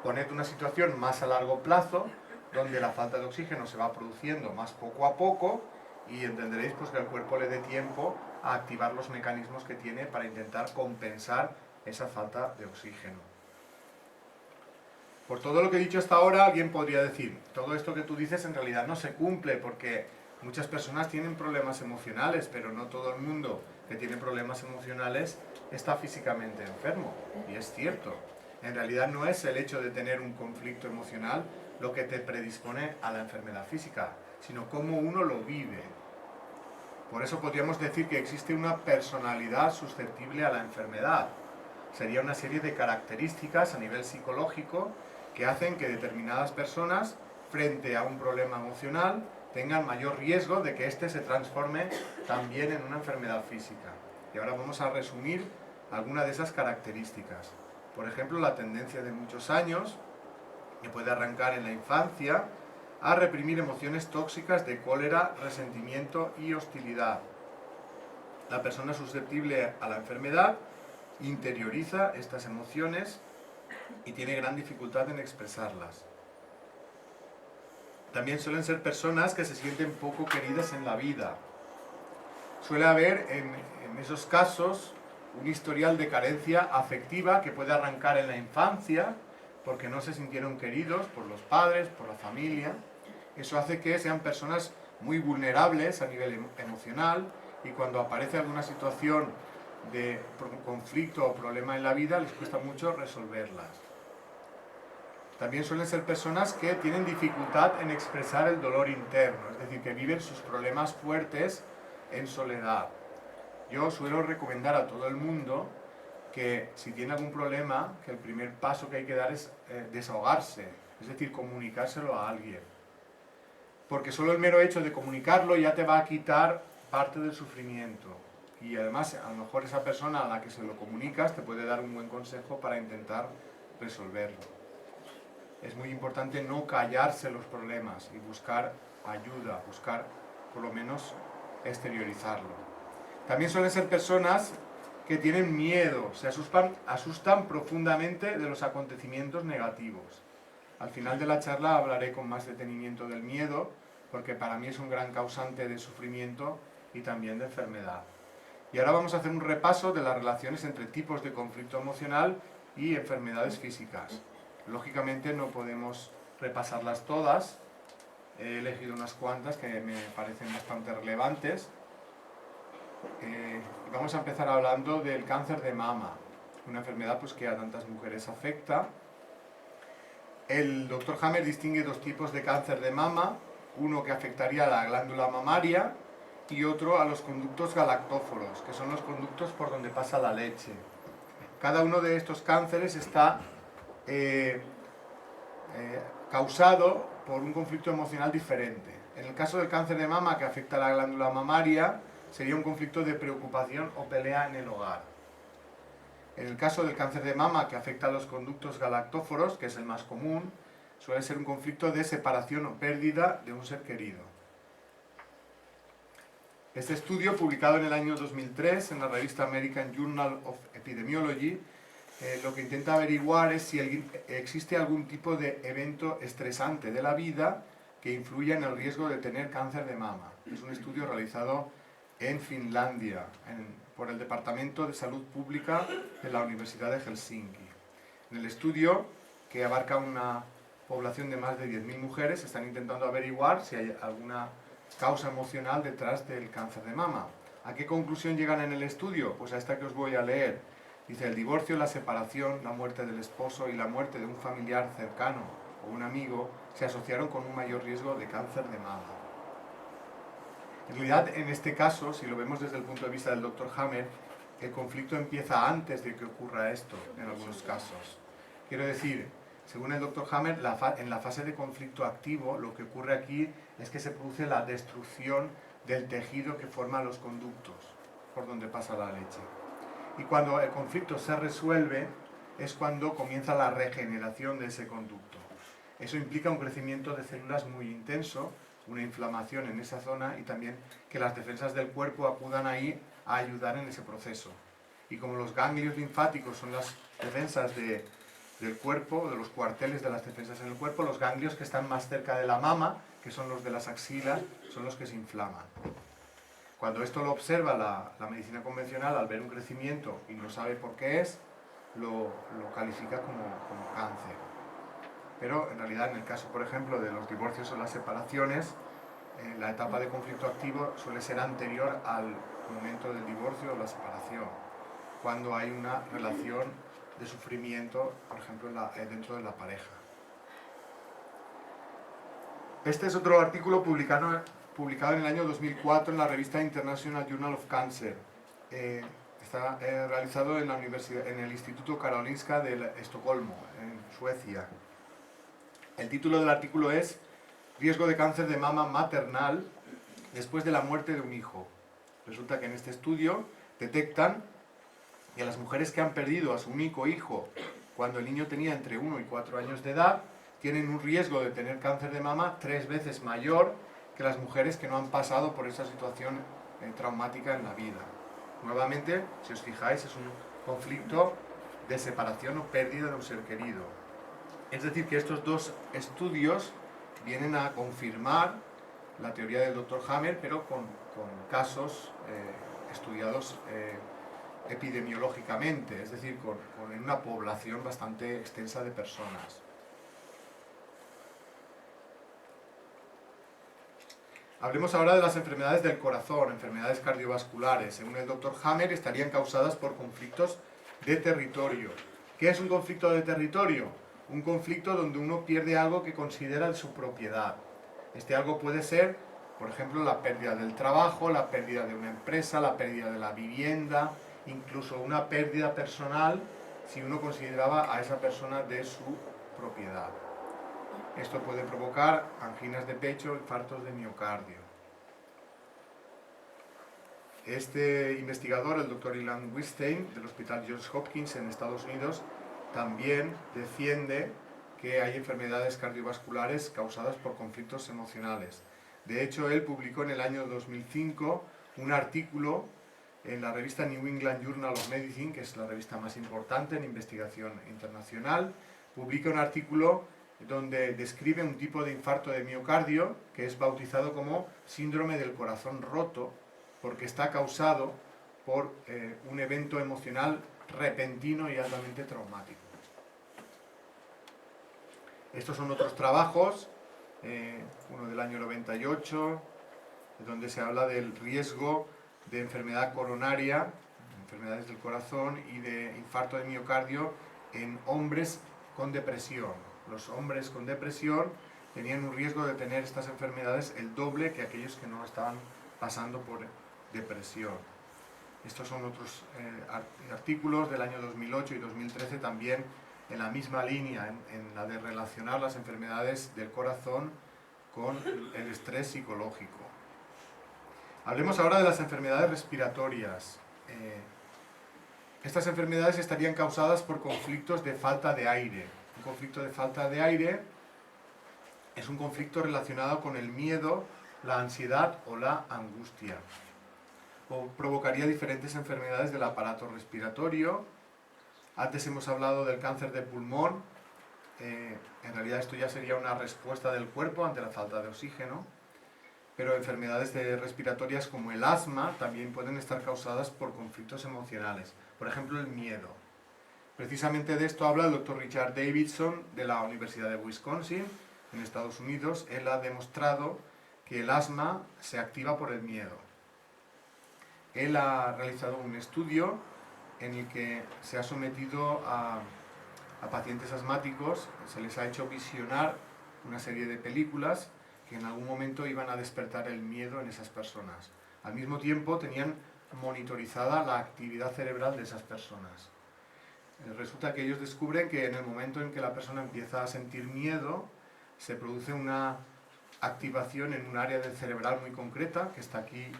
Poned una situación más a largo plazo donde la falta de oxígeno se va produciendo más poco a poco y entenderéis pues, que el cuerpo le dé tiempo a activar los mecanismos que tiene para intentar compensar esa falta de oxígeno. Por todo lo que he dicho hasta ahora, alguien podría decir, todo esto que tú dices en realidad no se cumple porque muchas personas tienen problemas emocionales, pero no todo el mundo que tiene problemas emocionales está físicamente enfermo. Y es cierto, en realidad no es el hecho de tener un conflicto emocional lo que te predispone a la enfermedad física, sino cómo uno lo vive. Por eso podríamos decir que existe una personalidad susceptible a la enfermedad. Sería una serie de características a nivel psicológico que hacen que determinadas personas, frente a un problema emocional, tengan mayor riesgo de que éste se transforme también en una enfermedad física. Y ahora vamos a resumir algunas de esas características. Por ejemplo, la tendencia de muchos años, que puede arrancar en la infancia, a reprimir emociones tóxicas de cólera, resentimiento y hostilidad. La persona susceptible a la enfermedad interioriza estas emociones y tiene gran dificultad en expresarlas. También suelen ser personas que se sienten poco queridas en la vida. Suele haber en esos casos un historial de carencia afectiva que puede arrancar en la infancia porque no se sintieron queridos por los padres, por la familia. Eso hace que sean personas muy vulnerables a nivel emocional y cuando aparece alguna situación de conflicto o problema en la vida les cuesta mucho resolverlas. También suelen ser personas que tienen dificultad en expresar el dolor interno, es decir, que viven sus problemas fuertes en soledad. Yo suelo recomendar a todo el mundo que si tiene algún problema, que el primer paso que hay que dar es desahogarse, es decir, comunicárselo a alguien. Porque solo el mero hecho de comunicarlo ya te va a quitar parte del sufrimiento. Y además, a lo mejor esa persona a la que se lo comunicas te puede dar un buen consejo para intentar resolverlo. Es muy importante no callarse los problemas y buscar ayuda, buscar por lo menos exteriorizarlo. También suelen ser personas que tienen miedo, se asustan profundamente de los acontecimientos negativos. Al final de la charla hablaré con más detenimiento del miedo, porque para mí es un gran causante de sufrimiento y también de enfermedad. Y ahora vamos a hacer un repaso de las relaciones entre tipos de conflicto emocional y enfermedades físicas. Lógicamente no podemos repasarlas todas, He elegido unas cuantas que me parecen bastante relevantes. Vamos a empezar hablando del cáncer de mama, una enfermedad pues, que a tantas mujeres afecta. El Dr. Hammer distingue dos tipos de cáncer de mama, uno que afectaría a la glándula mamaria y otro a los conductos galactóforos, que son los conductos por donde pasa la leche. Cada uno de estos cánceres está causado por un conflicto emocional diferente. En el caso del cáncer de mama que afecta a la glándula mamaria, sería un conflicto de preocupación o pelea en el hogar. En el caso del cáncer de mama que afecta a los conductos galactóforos, que es el más común, suele ser un conflicto de separación o pérdida de un ser querido. Este estudio, publicado en el año 2003 en la revista American Journal of Epidemiology, lo que intenta averiguar es si existe algún tipo de evento estresante de la vida que influya en el riesgo de tener cáncer de mama. Es un estudio realizado en Finlandia, por el Departamento de Salud Pública de la Universidad de Helsinki. En el estudio, que abarca una población de más de 10.000 mujeres, están intentando averiguar si hay alguna causa emocional detrás del cáncer de mama. ¿A qué conclusión llegan en el estudio? Pues a esta que os voy a leer. Dice: el divorcio, la separación, la muerte del esposo y la muerte de un familiar cercano o un amigo se asociaron con un mayor riesgo de cáncer de mama. En realidad, en este caso, si lo vemos desde el punto de vista del Dr. Hammer, el conflicto empieza antes de que ocurra esto, en algunos casos. Quiero decir, según el Dr. Hammer, en la fase de conflicto activo, lo que ocurre aquí es que se produce la destrucción del tejido que forma los conductos por donde pasa la leche. Y cuando el conflicto se resuelve, es cuando comienza la regeneración de ese conducto. Eso implica un crecimiento de células muy intenso, una inflamación en esa zona y también que las defensas del cuerpo acudan ahí a ayudar en ese proceso. Y como los ganglios linfáticos son las defensas del cuerpo, de los cuarteles de las defensas en el cuerpo, los ganglios que están más cerca de la mama, que son los de las axilas, son los que se inflaman. Cuando esto lo observa la medicina convencional, al ver un crecimiento y no sabe por qué es, lo califica como cáncer. Pero en realidad, en el caso, por ejemplo, de los divorcios o las separaciones, la etapa de conflicto activo suele ser anterior al momento del divorcio o la separación, cuando hay una relación de sufrimiento, por ejemplo, dentro de la pareja. Este es otro artículo publicado en el año 2004 en la revista International Journal of Cancer. Está realizado en el Instituto Karolinska de Estocolmo, en Suecia. El título del artículo es «Riesgo de cáncer de mama maternal después de la muerte de un hijo». Resulta que en este estudio detectan que las mujeres que han perdido a su único hijo cuando el niño tenía entre 1 y 4 años de edad tienen un riesgo de tener cáncer de mama 3 veces mayor que las mujeres que no han pasado por esa situación traumática en la vida. Nuevamente, si os fijáis, es un conflicto de separación o pérdida de un ser querido. Es decir, que estos dos estudios vienen a confirmar la teoría del Dr. Hammer, pero con casos estudiados epidemiológicamente, es decir, con una población bastante extensa de personas. Hablemos ahora de las enfermedades del corazón, enfermedades cardiovasculares. Según el Dr. Hammer, estarían causadas por conflictos de territorio. ¿Qué es un conflicto de territorio? Un conflicto donde uno pierde algo que considera de su propiedad. Este algo puede ser, por ejemplo, la pérdida del trabajo, la pérdida de una empresa, la pérdida de la vivienda, incluso una pérdida personal si uno consideraba a esa persona de su propiedad. Esto puede provocar anginas de pecho, infartos de miocardio. Este investigador, el Dr. Ilan Weinstein, del Hospital Johns Hopkins en Estados Unidos, también defiende que hay enfermedades cardiovasculares causadas por conflictos emocionales. De hecho, él publicó en el año 2005 un artículo en la revista New England Journal of Medicine, que es la revista más importante en investigación internacional. Publica un artículo donde describe un tipo de infarto de miocardio que es bautizado como síndrome del corazón roto, porque está causado por un evento emocional repentino y altamente traumático. Estos son otros trabajos uno del año 98, donde se habla del riesgo de enfermedad coronaria, enfermedades del corazón y de infarto de miocardio en hombres con depresión. Los hombres con depresión tenían un riesgo de tener estas enfermedades el doble que aquellos que no estaban pasando por depresión. Estos son otros artículos del año 2008 y 2013 también en la misma línea, en la de relacionar las enfermedades del corazón con el estrés psicológico. Hablemos ahora de las enfermedades respiratorias. Estas enfermedades estarían causadas por conflictos de falta de aire. Un conflicto de falta de aire es un conflicto relacionado con el miedo, la ansiedad o la angustia. Provocaría diferentes enfermedades del aparato respiratorio. Antes hemos hablado del cáncer de pulmón. En realidad esto ya sería una respuesta del cuerpo ante la falta de oxígeno. Pero enfermedades respiratorias como el asma también pueden estar causadas por conflictos emocionales. Por ejemplo, el miedo. Precisamente de esto habla el Dr. Richard Davidson de la Universidad de Wisconsin, en Estados Unidos. Él ha demostrado que el asma se activa por el miedo. Él ha realizado un estudio en el que se ha sometido a pacientes asmáticos, se les ha hecho visionar una serie de películas que en algún momento iban a despertar el miedo en esas personas. Al mismo tiempo tenían monitorizada la actividad cerebral de esas personas. Resulta que ellos descubren que en el momento en que la persona empieza a sentir miedo, se produce una activación en un área del cerebral muy concreta, que está aquí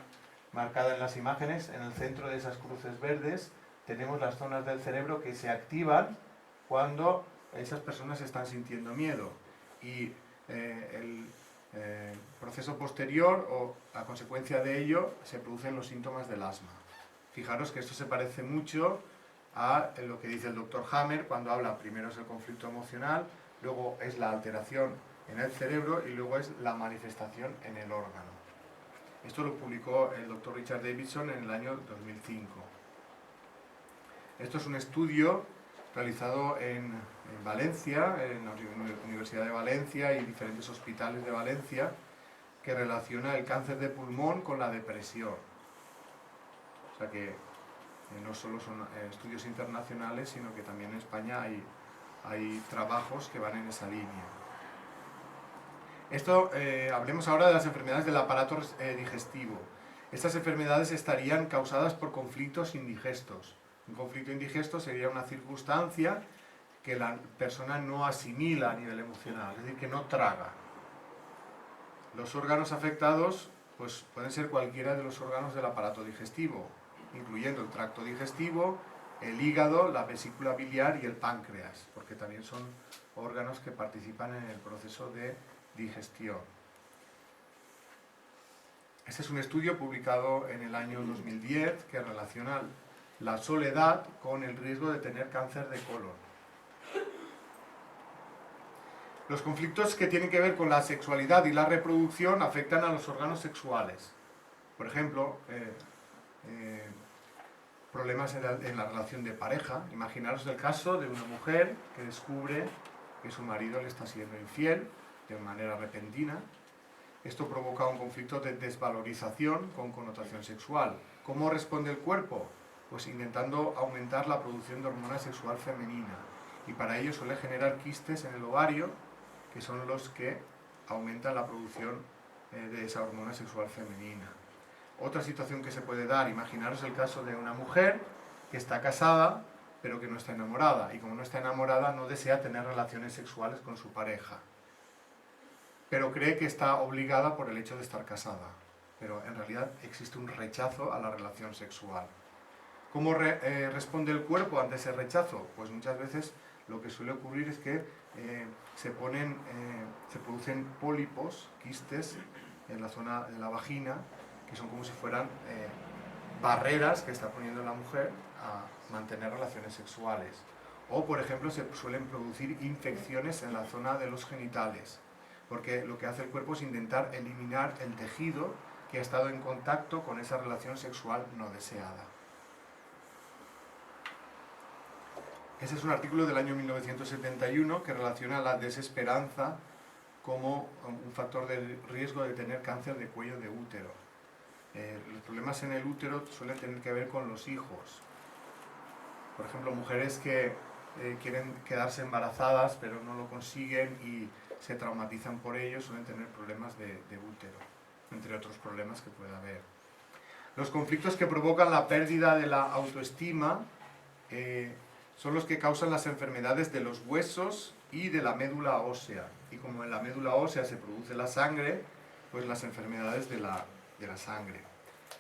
marcada en las imágenes. En el centro de esas cruces verdes tenemos las zonas del cerebro que se activan cuando esas personas están sintiendo miedo. Y el proceso posterior o a consecuencia de ello se producen los síntomas del asma. Fijaros que esto se parece mucho a lo que dice el Dr. Hammer cuando habla: primero es el conflicto emocional, luego es la alteración en el cerebro y luego es la manifestación en el órgano. Esto lo publicó el Dr. Richard Davidson en el año 2005. Esto es un estudio realizado en Valencia, en la Universidad de Valencia y diferentes hospitales de Valencia, que relaciona el cáncer de pulmón con la depresión. O sea que no solo son estudios internacionales, sino que también en España hay trabajos que van en esa línea. Hablemos ahora de las enfermedades del aparato digestivo. Estas enfermedades estarían causadas por conflictos indigestos. Un conflicto indigesto sería una circunstancia que la persona no asimila a nivel emocional, es decir, que no traga. Los órganos afectados pues, pueden ser cualquiera de los órganos del aparato digestivo, incluyendo el tracto digestivo, el hígado, la vesícula biliar y el páncreas, porque también son órganos que participan en el proceso de digestión. Este es un estudio publicado en el año 2010 que relaciona la soledad con el riesgo de tener cáncer de colon. Los conflictos que tienen que ver con la sexualidad y la reproducción afectan a los órganos sexuales. Por ejemplo, problemas en la relación de pareja. Imaginaros el caso de una mujer que descubre que su marido le está siendo infiel de manera repentina. Esto provoca un conflicto de desvalorización con connotación sexual. ¿Cómo responde el cuerpo? Pues intentando aumentar la producción de hormona sexual femenina. Y para ello suele generar quistes en el ovario, que son los que aumentan la producción de esa hormona sexual femenina. Otra situación que se puede dar, imaginaros el caso de una mujer que está casada, pero que no está enamorada. Y como no está enamorada, no desea tener relaciones sexuales con su pareja, pero cree que está obligada por el hecho de estar casada. Pero en realidad existe un rechazo a la relación sexual. ¿Cómo responde el cuerpo ante ese rechazo? Pues muchas veces lo que suele ocurrir es que se producen pólipos, quistes, en la zona de la vagina, que son como si fueran barreras que está poniendo la mujer a mantener relaciones sexuales. O, por ejemplo, se suelen producir infecciones en la zona de los genitales, porque lo que hace el cuerpo es intentar eliminar el tejido que ha estado en contacto con esa relación sexual no deseada. Ese es un artículo del año 1971 que relaciona la desesperanza como un factor de riesgo de tener cáncer de cuello de útero. Los problemas en el útero suelen tener que ver con los hijos. Por ejemplo, mujeres que quieren quedarse embarazadas pero no lo consiguen y se traumatizan por ello, suelen tener problemas de útero, entre otros problemas que puede haber. Los conflictos que provocan la pérdida de la autoestima son los que causan las enfermedades de los huesos y de la médula ósea. Y como en la médula ósea se produce la sangre, pues las enfermedades de la sangre.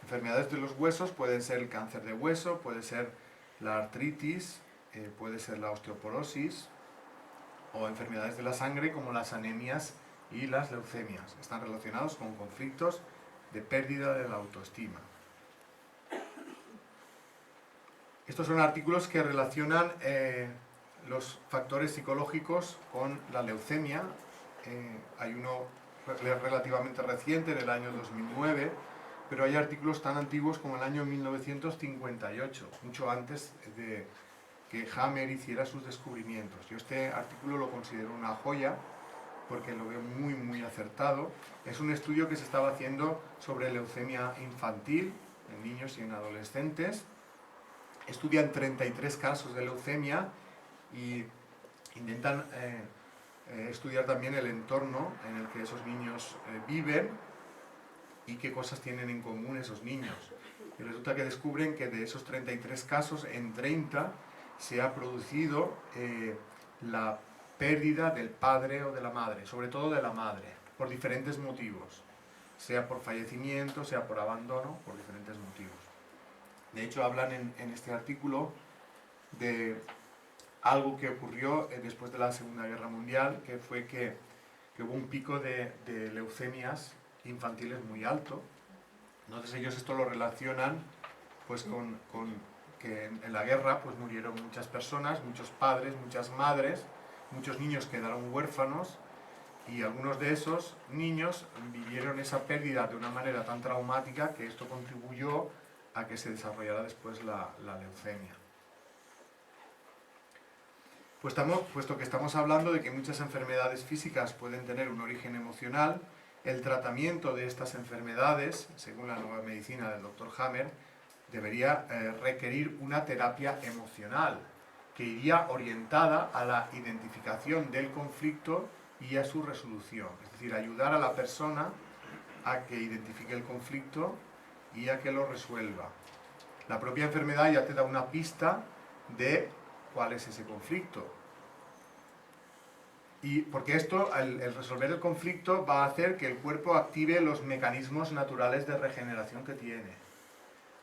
Enfermedades de los huesos pueden ser el cáncer de hueso, puede ser la artritis, puede ser la osteoporosis, o enfermedades de la sangre como las anemias y las leucemias. Están relacionados con conflictos de pérdida de la autoestima. Estos son artículos que relacionan los factores psicológicos con la leucemia. Hay uno relativamente reciente, del año 2009, pero hay artículos tan antiguos como el año 1958, mucho antes de que Hammer hiciera sus descubrimientos. Yo este artículo lo considero una joya porque lo veo muy acertado. Es un estudio que se estaba haciendo sobre leucemia infantil en niños y en adolescentes. Estudian 33 casos de leucemia y intentan estudiar también el entorno en el que esos niños viven y qué cosas tienen en común esos niños. Y resulta que descubren que de esos 33 casos, en 30 se ha producido la pérdida del padre o de la madre, sobre todo de la madre, por diferentes motivos, sea por fallecimiento, sea por abandono, por diferentes motivos. De hecho, hablan en este artículo de algo que ocurrió después de la Segunda Guerra Mundial, que fue que hubo un pico de leucemias infantiles muy alto. Entonces ellos esto lo relacionan pues con que en la guerra pues murieron muchas personas, muchos padres, muchas madres, muchos niños quedaron huérfanos y algunos de esos niños vivieron esa pérdida de una manera tan traumática que esto contribuyó a que se desarrollara después la leucemia. Puesto que estamos hablando de que muchas enfermedades físicas pueden tener un origen emocional, el tratamiento de estas enfermedades, según la nueva medicina del Dr. Hammer, debería requerir una terapia emocional que iría orientada a la identificación del conflicto y a su resolución. Es decir, ayudar a la persona a que identifique el conflicto y a que lo resuelva. La propia enfermedad ya te da una pista de cuál es ese conflicto. Y porque esto, el resolver el conflicto, va a hacer que el cuerpo active los mecanismos naturales de regeneración que tiene.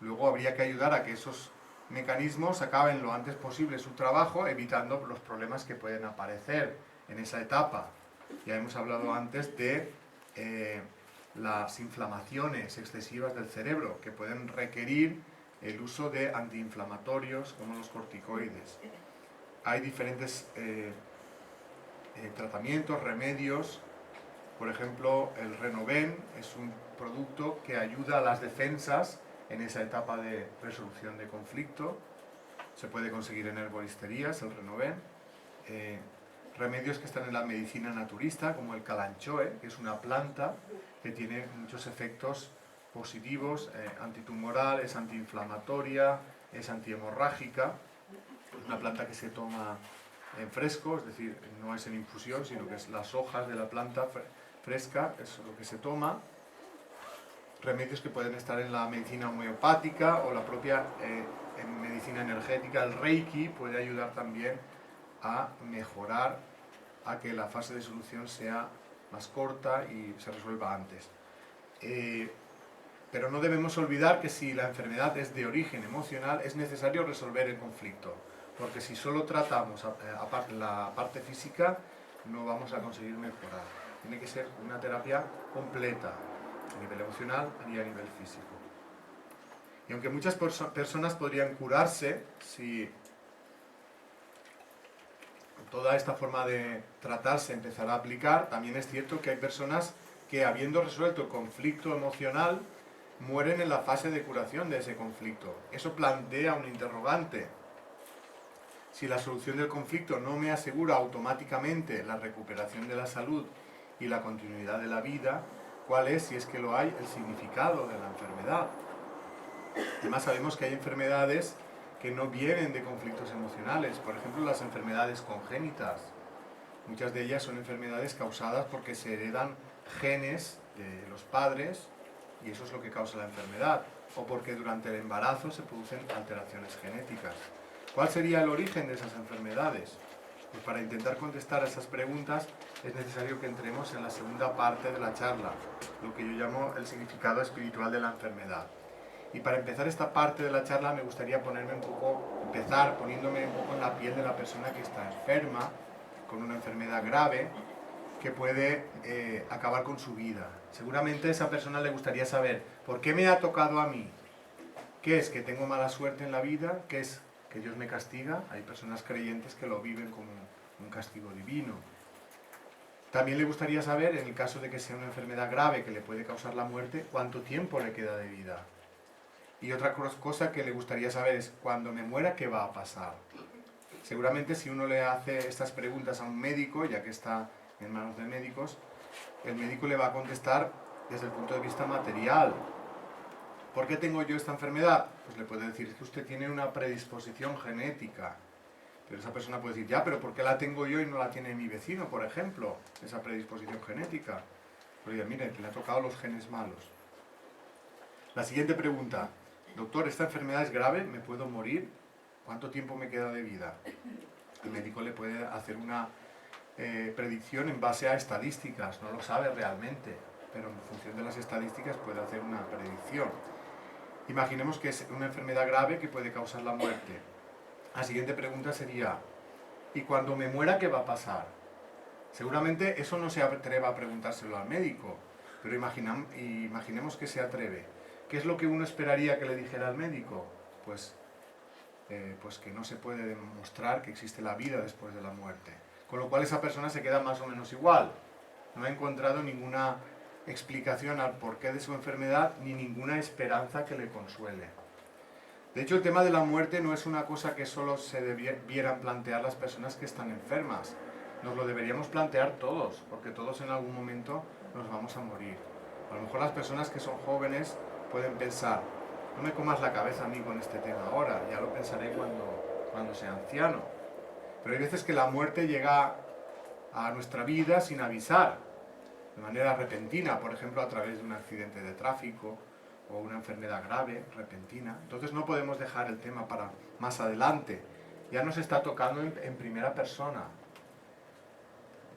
Luego habría que ayudar a que esos mecanismos acaben lo antes posible su trabajo, evitando los problemas que pueden aparecer en esa etapa. Ya hemos hablado antes de las inflamaciones excesivas del cerebro, que pueden requerir el uso de antiinflamatorios como los corticoides. Hay diferentes tratamientos, remedios. Por ejemplo, el Renoven es un producto que ayuda a las defensas en esa etapa de resolución de conflicto. Se puede conseguir en herboristerías, el Renoven. Remedios que están en la medicina naturista, como el calanchoe, que es una planta que tiene muchos efectos positivos, antitumoral, es antiinflamatoria, es antihemorrágica. Es una planta que se toma en fresco, es decir, no es en infusión, sino que es las hojas de la planta fresca, es lo que se toma. Remedios que pueden estar en la medicina homeopática o la propia en medicina energética. El Reiki puede ayudar también a mejorar, a que la fase de solución sea más corta y se resuelva antes. Pero no debemos olvidar que si la enfermedad es de origen emocional, es necesario resolver el conflicto, porque si solo tratamos la parte física, no vamos a conseguir mejorar. Tiene que ser una terapia completa, a nivel emocional y a nivel físico. Y aunque muchas personas podrían curarse si toda esta forma de tratarse empezara a aplicar, también es cierto que hay personas que, habiendo resuelto el conflicto emocional, mueren en la fase de curación de ese conflicto. Eso plantea un interrogante. Si la solución del conflicto no me asegura automáticamente la recuperación de la salud y la continuidad de la vida, cuál es, si es que lo hay, el significado de la enfermedad. Además sabemos que hay enfermedades que no vienen de conflictos emocionales, por ejemplo las enfermedades congénitas. Muchas de ellas son enfermedades causadas porque se heredan genes de los padres y eso es lo que causa la enfermedad, o porque durante el embarazo se producen alteraciones genéticas. ¿Cuál sería el origen de esas enfermedades? Pues para intentar contestar a esas preguntas es necesario que entremos en la segunda parte de la charla, lo que yo llamo el significado espiritual de la enfermedad. Y para empezar esta parte de la charla me gustaría empezar poniéndome un poco en la piel de la persona que está enferma, con una enfermedad grave, que puede acabar con su vida. Seguramente a esa persona le gustaría saber, ¿por qué me ha tocado a mí? ¿Qué es? ¿Que tengo mala suerte en la vida? ¿Qué es? ¿Que Dios me castiga? Hay personas creyentes que lo viven como un castigo divino. También le gustaría saber, en el caso de que sea una enfermedad grave que le puede causar la muerte, ¿cuánto tiempo le queda de vida? Y otra cosa que le gustaría saber es, cuando me muera, ¿qué va a pasar? Seguramente si uno le hace estas preguntas a un médico, ya que está en manos de médicos, el médico le va a contestar desde el punto de vista material. ¿Por qué tengo yo esta enfermedad? Pues le puede decir que usted tiene una predisposición genética. Pero esa persona puede decir, ya, pero ¿por qué la tengo yo y no la tiene mi vecino, por ejemplo? Esa predisposición genética. Pues diga, mire, le ha tocado los genes malos. La siguiente pregunta, doctor, ¿esta enfermedad es grave? ¿Me puedo morir? ¿Cuánto tiempo me queda de vida? El médico le puede hacer una predicción en base a estadísticas, no lo sabe realmente, pero en función de las estadísticas puede hacer una predicción. Imaginemos que es una enfermedad grave que puede causar la muerte. La siguiente pregunta sería, ¿y cuando me muera qué va a pasar? Seguramente eso no se atreva a preguntárselo al médico, pero imaginemos que se atreve. ¿Qué es lo que uno esperaría que le dijera al médico? Pues que no se puede demostrar que existe la vida después de la muerte. Con lo cual esa persona se queda más o menos igual. No ha encontrado ninguna explicación al porqué de su enfermedad ni ninguna esperanza que le consuele. De hecho, el tema de la muerte no es una cosa que solo se debieran plantear las personas que están enfermas. Nos lo deberíamos plantear todos, porque todos en algún momento nos vamos a morir. A lo mejor las personas que son jóvenes pueden pensar, no me comas la cabeza a mí con este tema ahora, ya lo pensaré cuando sea anciano. Pero hay veces que la muerte llega a nuestra vida sin avisar, de manera repentina, por ejemplo a través de un accidente de tráfico o una enfermedad grave, repentina. Entonces no podemos dejar el tema para más adelante. Ya nos está tocando en primera persona.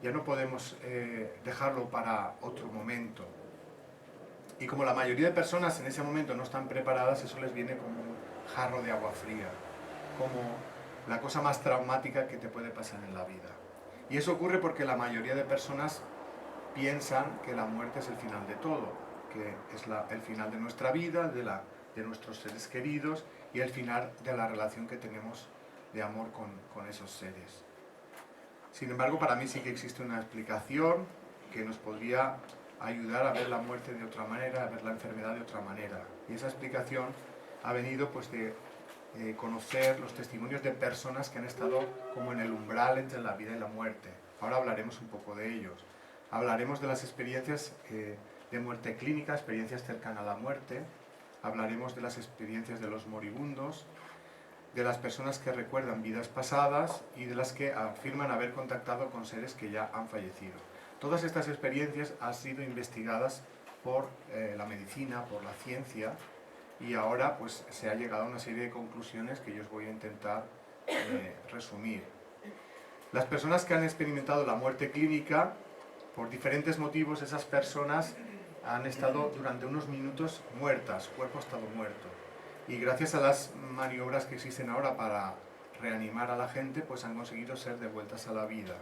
Ya no podemos dejarlo para otro momento. Y como la mayoría de personas en ese momento no están preparadas, eso les viene como un jarro de agua fría, como la cosa más traumática que te puede pasar en la vida. Y eso ocurre porque la mayoría de personas piensan que la muerte es el final de todo, que es el final de nuestra vida, de nuestros seres queridos y el final de la relación que tenemos de amor con esos seres. Sin embargo, para mí sí que existe una explicación que nos podría ayudar a ver la muerte de otra manera, a ver la enfermedad de otra manera. Y esa explicación ha venido pues de conocer los testimonios de personas que han estado como en el umbral entre la vida y la muerte. Ahora hablaremos un poco de ellos. Hablaremos de las experiencias de muerte clínica, experiencias cercanas a la muerte. Hablaremos de las experiencias de los moribundos, de las personas que recuerdan vidas pasadas y de las que afirman haber contactado con seres que ya han fallecido. Todas estas experiencias han sido investigadas por la medicina, por la ciencia, y ahora pues se ha llegado a una serie de conclusiones que yo os voy a intentar resumir. Las personas que han experimentado la muerte clínica, por diferentes motivos, esas personas han estado durante unos minutos muertas, cuerpo ha estado muerto. Y gracias a las maniobras que existen ahora para reanimar a la gente, pues han conseguido ser devueltas a la vida.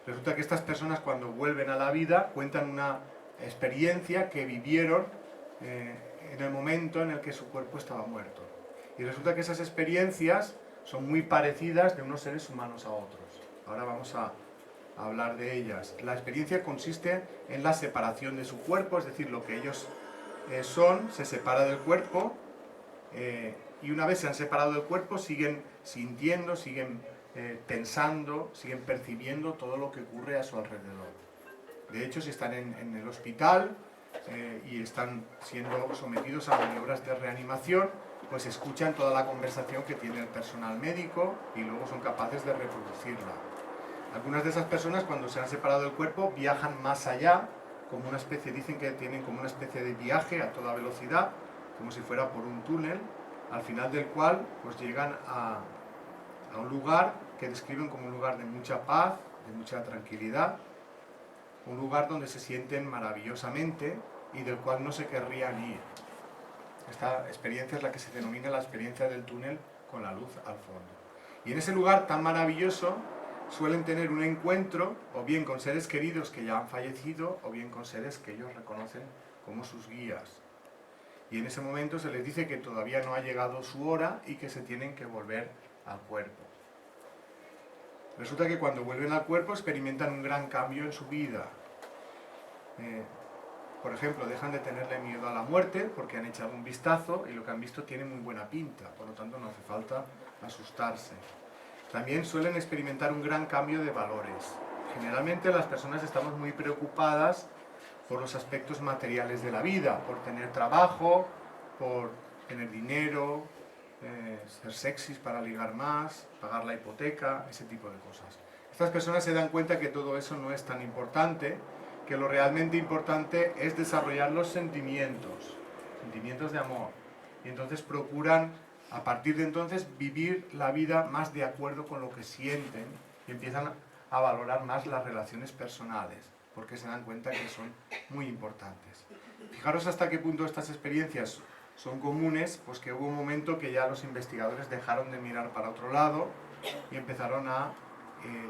Resulta que estas personas cuando vuelven a la vida cuentan una experiencia que vivieron en el momento en el que su cuerpo estaba muerto. Y resulta que esas experiencias son muy parecidas de unos seres humanos a otros. Ahora vamos a hablar de ellas. La experiencia consiste en la separación de su cuerpo, es decir, lo que ellos son, se separa del cuerpo y una vez se han separado del cuerpo siguen sintiendo, siguen pensando, siguen percibiendo todo lo que ocurre a su alrededor. De hecho, si están en el hospital y están siendo sometidos a maniobras de reanimación, pues escuchan toda la conversación que tiene el personal médico y luego son capaces de reproducirla. Algunas de esas personas, cuando se han separado del cuerpo, viajan más allá, como una especie, dicen que tienen como una especie de viaje a toda velocidad, como si fuera por un túnel, al final del cual pues llegan a un lugar que describen como un lugar de mucha paz, de mucha tranquilidad, un lugar donde se sienten maravillosamente y del cual no se querrían ir. Esta experiencia es la que se denomina la experiencia del túnel con la luz al fondo. Y en ese lugar tan maravilloso suelen tener un encuentro o bien con seres queridos que ya han fallecido o bien con seres que ellos reconocen como sus guías. Y en ese momento se les dice que todavía no ha llegado su hora y que se tienen que volver al cuerpo. Resulta que cuando vuelven al cuerpo experimentan un gran cambio en su vida. Por ejemplo, dejan de tenerle miedo a la muerte porque han echado un vistazo y lo que han visto tiene muy buena pinta, por lo tanto no hace falta asustarse. También suelen experimentar un gran cambio de valores. Generalmente las personas estamos muy preocupadas por los aspectos materiales de la vida, por tener trabajo, por tener dinero, ser sexys para ligar más, pagar la hipoteca, ese tipo de cosas. Estas personas se dan cuenta que todo eso no es tan importante, que lo realmente importante es desarrollar los sentimientos de amor. Y entonces procuran, a partir de entonces, vivir la vida más de acuerdo con lo que sienten y empiezan a valorar más las relaciones personales, porque se dan cuenta que son muy importantes. Fijaros hasta qué punto estas experiencias son comunes, pues que hubo un momento que ya los investigadores dejaron de mirar para otro lado y empezaron a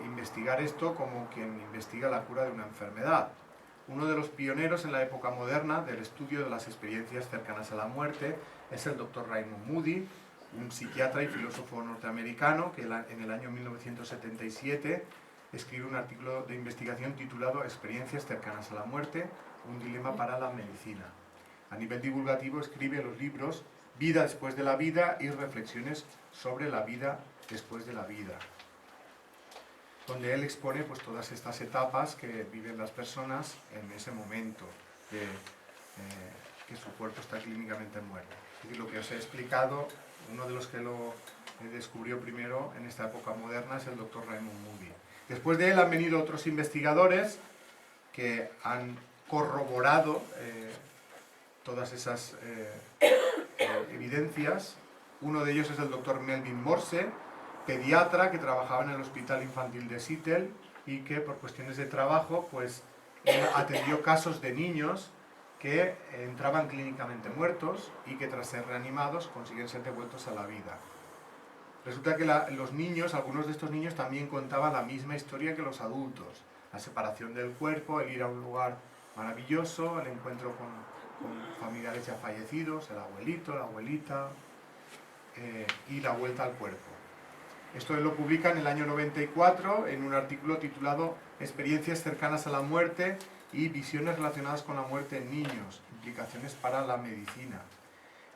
investigar esto como quien investiga la cura de una enfermedad. Uno de los pioneros en la época moderna del estudio de las experiencias cercanas a la muerte es el Dr. Raymond Moody, un psiquiatra y filósofo norteamericano que en el año 1977 escribe un artículo de investigación titulado Experiencias cercanas a la muerte, un dilema para la medicina. A nivel divulgativo escribe los libros Vida después de la vida y Reflexiones sobre la vida después de la vida, donde él expone pues, todas estas etapas que viven las personas en ese momento de que su cuerpo está clínicamente muerto. Es decir, lo que os he explicado, uno de los que lo descubrió primero en esta época moderna es el Dr. Raymond Moody. Después de él han venido otros investigadores que han corroborado todas esas evidencias. Uno de ellos es el Dr. Melvin Morse, pediatra que trabajaba en el Hospital Infantil de Seattle y que por cuestiones de trabajo pues atendió casos de niños que entraban clínicamente muertos y que tras ser reanimados consiguen ser devueltos a la vida. Resulta que los niños, algunos de estos niños también contaban la misma historia que los adultos, la separación del cuerpo, el ir a un lugar maravilloso, el encuentro con familiares ya fallecidos, el abuelito, la abuelita y la vuelta al cuerpo. Esto él lo publica en el año 94 en un artículo titulado Experiencias cercanas a la muerte y visiones relacionadas con la muerte en niños, implicaciones para la medicina.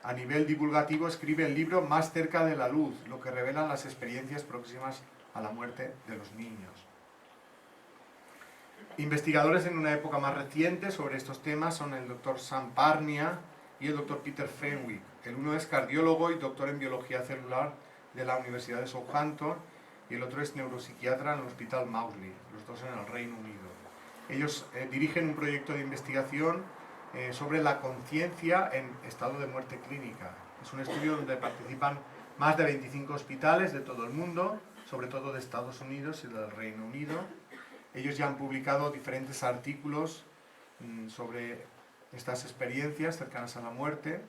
A nivel divulgativo escribe el libro Más cerca de la luz, lo que revelan las experiencias próximas a la muerte de los niños. Investigadores en una época más reciente sobre estos temas son el Dr. Sam Parnia y el Dr. Peter Fenwick. El uno es cardiólogo y doctor en biología celular de la Universidad de Southampton y el otro es neuropsiquiatra en el Hospital Maudsley, los dos en el Reino Unido. Ellos dirigen un proyecto de investigación sobre la conciencia en estado de muerte clínica. Es un estudio donde participan más de 25 hospitales de todo el mundo, sobre todo de Estados Unidos y del Reino Unido. Ellos ya han publicado diferentes artículos sobre estas experiencias cercanas a la muerte,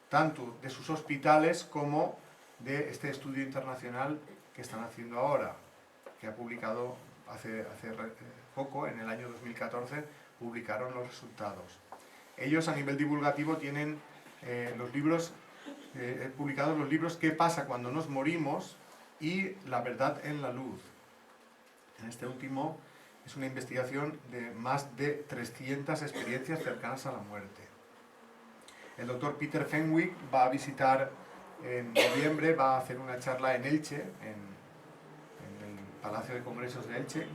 tanto de sus hospitales como de este estudio internacional que están haciendo ahora, que ha publicado hace poco, en el año 2014, publicaron los resultados. Ellos a nivel divulgativo tienen publicados los libros ¿Qué pasa cuando nos morimos? Y La verdad en la luz. En este último es una investigación de más de 300 experiencias cercanas a la muerte. El doctor Peter Fenwick va a visitar en noviembre, va a hacer una charla en Elche, en el Palacio de Congresos de Elche,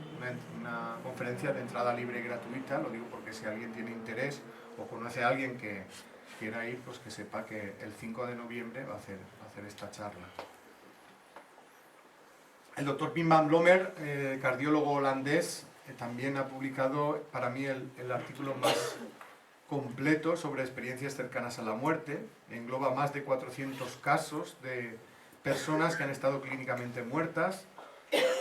una conferencia de entrada libre y gratuita. Lo digo porque si alguien tiene interés o conoce a alguien que quiera ir, pues que sepa que el 5 de noviembre va a hacer esta charla. El doctor Pim van Bloemer, cardiólogo holandés, también ha publicado para mí el artículo más completo sobre experiencias cercanas a la muerte. Engloba más de 400 casos de personas que han estado clínicamente muertas.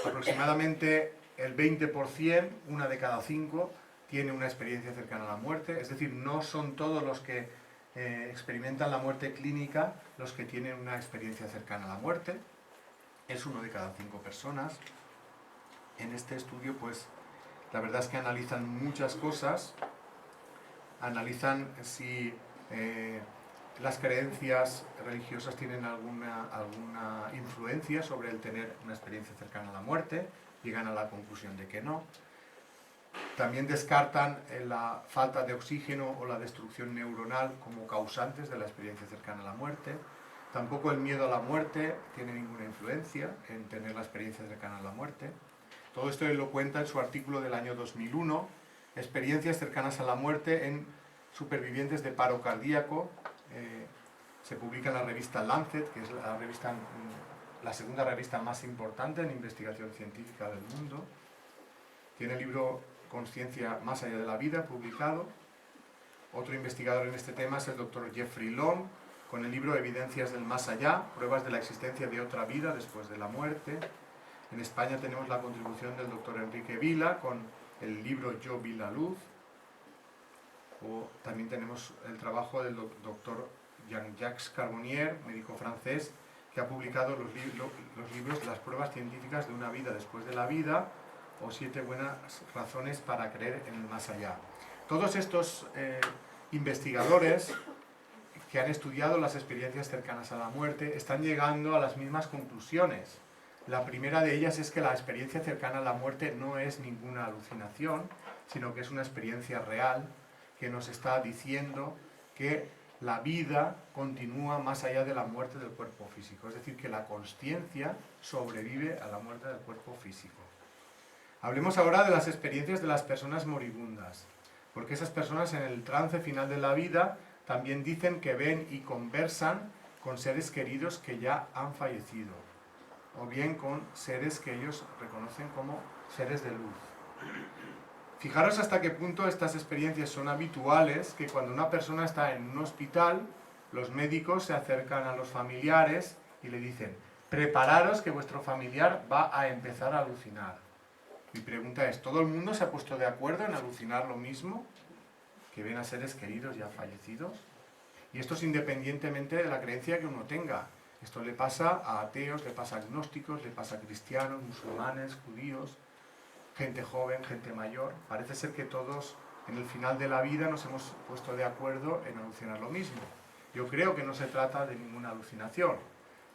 Aproximadamente el 20%, una de cada 5, tiene una experiencia cercana a la muerte. Es decir, no son todos los que experimentan la muerte clínica los que tienen una experiencia cercana a la muerte. Es 1 de cada 5 personas. En este estudio, pues, la verdad es que analizan muchas cosas. Analizan si las creencias religiosas tienen alguna influencia sobre el tener una experiencia cercana a la muerte. Llegan a la conclusión de que no. También descartan la falta de oxígeno o la destrucción neuronal como causantes de la experiencia cercana a la muerte. Tampoco el miedo a la muerte tiene ninguna influencia en tener la experiencia cercana a la muerte. Todo esto él lo cuenta en su artículo del año 2001, Experiencias cercanas a la muerte en supervivientes de paro cardíaco. Se publica en la revista Lancet, que es la segunda revista más importante en investigación científica del mundo. Tiene el libro Conciencia más allá de la vida, publicado. Otro investigador en este tema es el doctor Jeffrey Long, con el libro Evidencias del más allá, pruebas de la existencia de otra vida después de la muerte. En España tenemos la contribución del doctor Enrique Vila, con el libro Yo vi la luz. O también tenemos el trabajo del doctor Jean-Jacques Carbonnier, médico francés, que ha publicado los libros Las pruebas científicas de una vida después de la vida, o 7 buenas razones para creer en el más allá. Todos estos investigadores que han estudiado las experiencias cercanas a la muerte están llegando a las mismas conclusiones. La primera de ellas es que la experiencia cercana a la muerte no es ninguna alucinación, sino que es una experiencia real que nos está diciendo que la vida continúa más allá de la muerte del cuerpo físico. Es decir, que la consciencia sobrevive a la muerte del cuerpo físico. Hablemos ahora de las experiencias de las personas moribundas, porque esas personas en el trance final de la vida también dicen que ven y conversan con seres queridos que ya han fallecido, o bien con seres que ellos reconocen como seres de luz. Fijaros hasta qué punto estas experiencias son habituales, que cuando una persona está en un hospital, los médicos se acercan a los familiares y le dicen: prepararos que vuestro familiar va a empezar a alucinar. Mi pregunta es, ¿todo el mundo se ha puesto de acuerdo en alucinar lo mismo? ¿Que ven a seres queridos ya fallecidos? Y esto es independientemente de la creencia que uno tenga. Esto le pasa a ateos, le pasa a agnósticos, le pasa a cristianos, musulmanes, judíos, gente joven, gente mayor. Parece ser que todos en el final de la vida nos hemos puesto de acuerdo en alucinar lo mismo. Yo creo que no se trata de ninguna alucinación,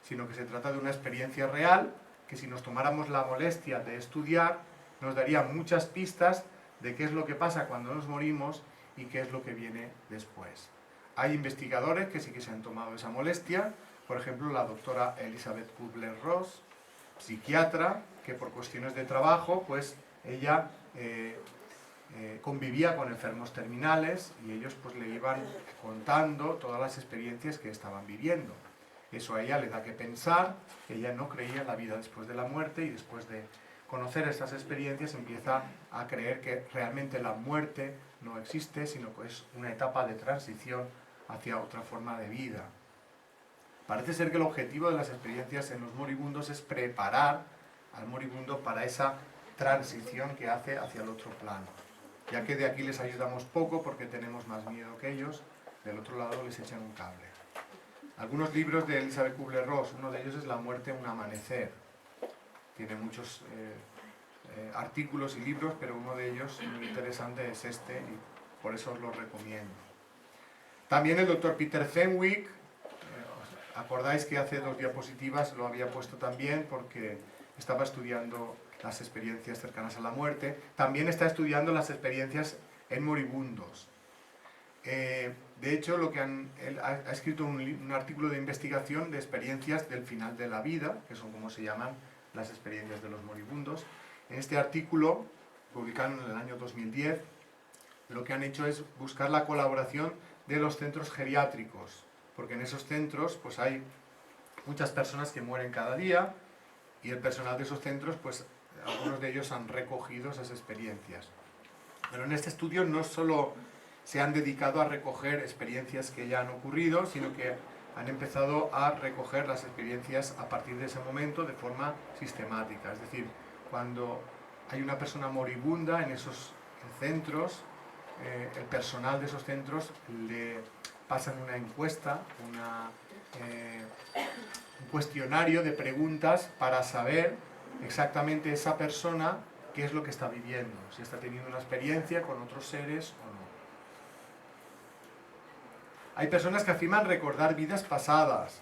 sino que se trata de una experiencia real que, si nos tomáramos la molestia de estudiar, nos daría muchas pistas de qué es lo que pasa cuando nos morimos y qué es lo que viene después. Hay investigadores que sí que se han tomado esa molestia, por ejemplo la doctora Elizabeth Kubler-Ross, psiquiatra, que por cuestiones de trabajo, pues ella convivía con enfermos terminales y ellos pues le iban contando todas las experiencias que estaban viviendo. Eso a ella le da que pensar, que ella no creía en la vida después de la muerte, y después de conocer estas experiencias empieza a creer que realmente la muerte no existe, sino que es una etapa de transición hacia otra forma de vida. Parece ser que el objetivo de las experiencias en los moribundos es preparar al moribundo para esa transición que hace hacia el otro plano. Ya que de aquí les ayudamos poco porque tenemos más miedo que ellos, del otro lado les echan un cable. Algunos libros de Elizabeth Kubler-Ross, uno de ellos es La muerte, un amanecer. Tiene muchos artículos y libros, pero uno de ellos muy interesante es este, y por eso os lo recomiendo. También el doctor Peter Fenwick, acordáis que hace 2 diapositivas lo había puesto también porque estaba estudiando las experiencias cercanas a la muerte. También está estudiando las experiencias en moribundos. De hecho, él ha escrito un artículo de investigación de experiencias del final de la vida, que son como se llaman las experiencias de los moribundos. En este artículo, publicado en el año 2010, lo que han hecho es buscar la colaboración de los centros geriátricos, porque en esos centros pues hay muchas personas que mueren cada día y el personal de esos centros, pues algunos de ellos han recogido esas experiencias. Pero en este estudio no solo se han dedicado a recoger experiencias que ya han ocurrido, sino que han empezado a recoger las experiencias a partir de ese momento de forma sistemática. Es decir, cuando hay una persona moribunda en esos centros, el personal de esos centros le pasan una encuesta, un cuestionario de preguntas para saber exactamente esa persona qué es lo que está viviendo, si está teniendo una experiencia con otros seres o no. Hay personas que afirman recordar vidas pasadas.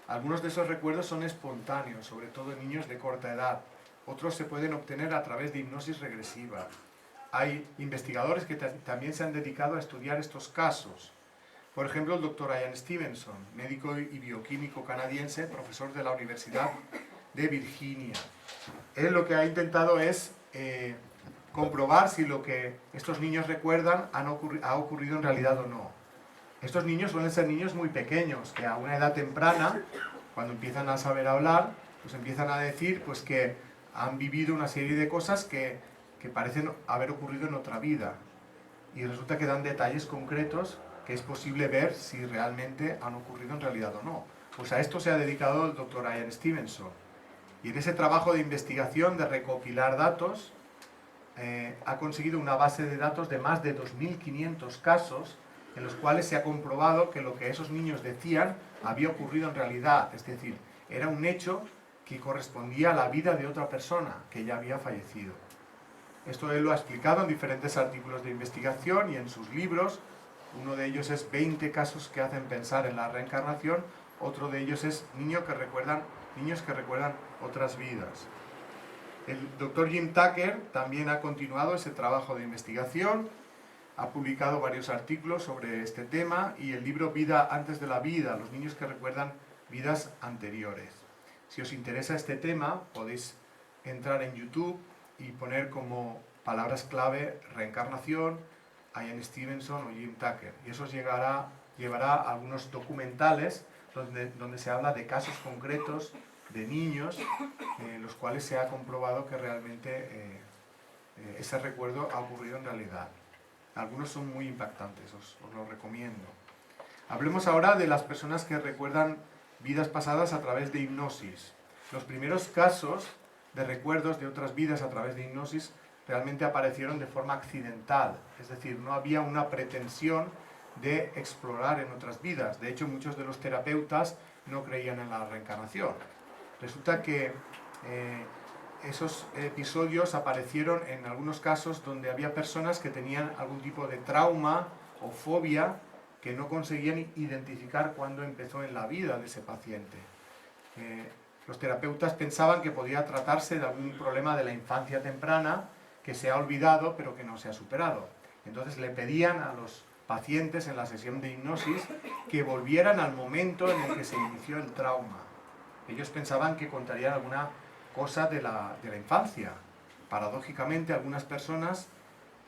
Algunos de esos recuerdos son espontáneos, sobre todo en niños de corta edad. Otros se pueden obtener a través de hipnosis regresiva. Hay investigadores que también se han dedicado a estudiar estos casos. Por ejemplo, el doctor Ian Stevenson, médico y bioquímico canadiense, profesor de la Universidad de Virginia. Él lo que ha intentado es comprobar si lo que estos niños recuerdan ha ocurrido en realidad o no. Estos niños suelen ser niños muy pequeños, que a una edad temprana, cuando empiezan a saber hablar, pues empiezan a decir pues, que han vivido una serie de cosas que parecen haber ocurrido en otra vida. Y resulta que dan detalles concretos que es posible ver si realmente han ocurrido en realidad o no. Pues a esto se ha dedicado el doctor Ian Stevenson. Y en ese trabajo de investigación, de recopilar datos, ha conseguido una base de datos de más de 2.500 casos en los cuales se ha comprobado que lo que esos niños decían había ocurrido en realidad. Es decir, era un hecho que correspondía a la vida de otra persona que ya había fallecido. Esto él lo ha explicado en diferentes artículos de investigación y en sus libros. Uno de ellos es 20 casos que hacen pensar en la reencarnación. Otro de ellos es niños que recuerdan otras vidas. El doctor Jim Tucker también ha continuado ese trabajo de investigación. Ha publicado varios artículos sobre este tema y el libro Vida antes de la vida, los niños que recuerdan vidas anteriores. Si os interesa este tema, podéis entrar en YouTube y poner como palabras clave reencarnación, Ian Stevenson o Jim Tucker. Y eso os llevará a algunos documentales donde se habla de casos concretos de niños en los cuales se ha comprobado que realmente ese recuerdo ha ocurrido en realidad. Algunos son muy impactantes, os los recomiendo. Hablemos ahora de las personas que recuerdan vidas pasadas a través de hipnosis. Los primeros casos de recuerdos de otras vidas a través de hipnosis realmente aparecieron de forma accidental, es decir, no había una pretensión de explorar en otras vidas. De hecho, muchos de los terapeutas no creían en la reencarnación. Resulta que esos episodios aparecieron en algunos casos donde había personas que tenían algún tipo de trauma o fobia que no conseguían identificar cuándo empezó en la vida de ese paciente. Los terapeutas pensaban que podía tratarse de algún problema de la infancia temprana que se ha olvidado pero que no se ha superado. Entonces le pedían a los pacientes en la sesión de hipnosis que volvieran al momento en el que se inició el trauma. Ellos pensaban que contarían alguna cosa de la infancia. Paradójicamente, algunas personas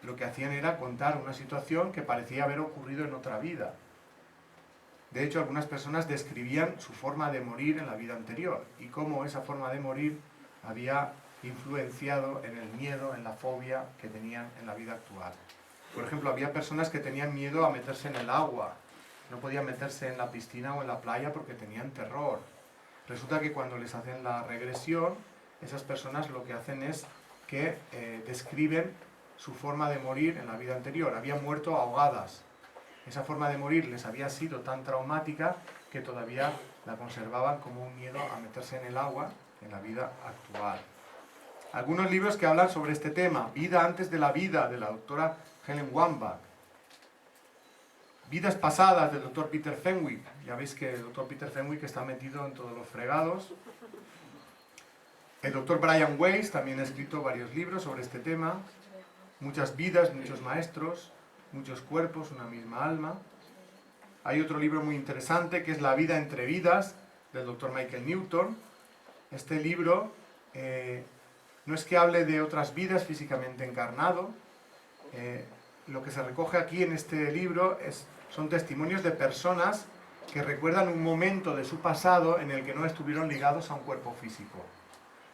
lo que hacían era contar una situación que parecía haber ocurrido en otra vida. De hecho, algunas personas describían su forma de morir en la vida anterior y cómo esa forma de morir había influenciado en el miedo, en la fobia que tenían en la vida actual. Por ejemplo, había personas que tenían miedo a meterse en el agua, no podían meterse en la piscina o en la playa porque tenían terror. Resulta que cuando les hacen la regresión, esas personas lo que hacen es que describen su forma de morir en la vida anterior. Habían muerto ahogadas. Esa forma de morir les había sido tan traumática que todavía la conservaban como un miedo a meterse en el agua en la vida actual. Algunos libros que hablan sobre este tema. Vida antes de la vida, de la doctora Helen Wambach. Vidas pasadas, del doctor Peter Fenwick. Ya veis que el doctor Peter Fenwick está metido en todos los fregados. El doctor Brian Weiss también ha escrito varios libros sobre este tema. Muchas vidas, muchos maestros, muchos cuerpos, una misma alma. Hay otro libro muy interesante que es La vida entre vidas, del doctor Michael Newton. Este libro no es que hable de otras vidas físicamente encarnado. Lo que se recoge aquí en este libro son testimonios de personas que recuerdan un momento de su pasado en el que no estuvieron ligados a un cuerpo físico.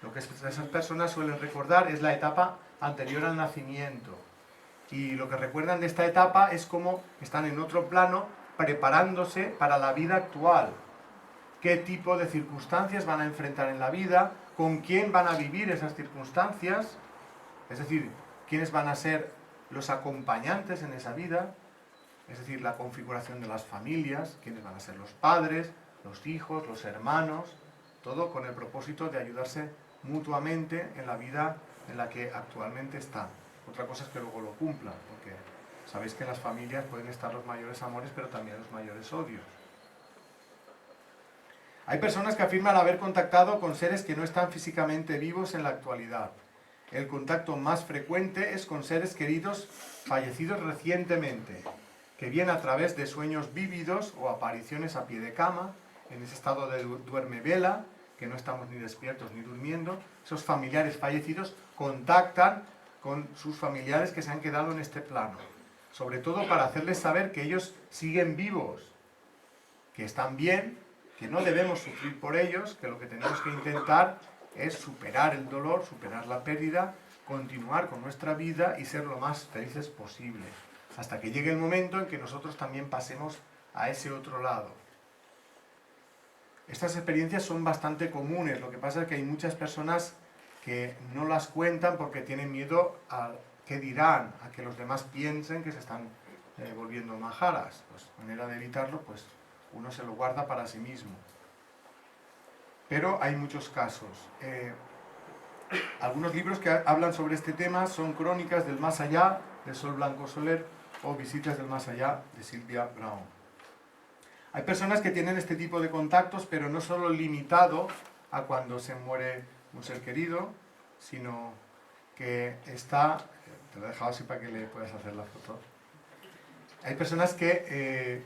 Lo que esas personas suelen recordar es la etapa anterior al nacimiento. Y lo que recuerdan de esta etapa es cómo están en otro plano preparándose para la vida actual. Qué tipo de circunstancias van a enfrentar en la vida, con quién van a vivir esas circunstancias, es decir, quiénes van a ser los acompañantes en esa vida, es decir, la configuración de las familias, quiénes van a ser los padres, los hijos, los hermanos, todo con el propósito de ayudarse mutuamente en la vida en la que actualmente están. Otra cosa es que luego lo cumplan, porque sabéis que en las familias pueden estar los mayores amores, pero también los mayores odios. Hay personas que afirman haber contactado con seres que no están físicamente vivos en la actualidad. El contacto más frecuente es con seres queridos fallecidos recientemente, que bien a través de sueños vívidos o apariciones a pie de cama, en ese estado de duerme-vela, que no estamos ni despiertos ni durmiendo, esos familiares fallecidos contactan con sus familiares que se han quedado en este plano, sobre todo para hacerles saber que ellos siguen vivos, que están bien, que no debemos sufrir por ellos, que lo que tenemos que intentar es superar el dolor, superar la pérdida, continuar con nuestra vida y ser lo más felices posible, hasta que llegue el momento en que nosotros también pasemos a ese otro lado. Estas experiencias son bastante comunes, lo que pasa es que hay muchas personas que no las cuentan porque tienen miedo a qué dirán, a que los demás piensen que se están volviendo majaras. Pues manera de evitarlo, pues uno se lo guarda para sí mismo. Pero hay muchos casos. Algunos libros que hablan sobre este tema son Crónicas del Más Allá, de Sol Blanco Soler, o Visitas del Más Allá, de Sylvia Browne. Hay personas que tienen este tipo de contactos, pero no solo limitado a cuando se muere un ser querido, sino que está... Te lo he dejado así para que le puedas hacer la foto. Hay personas que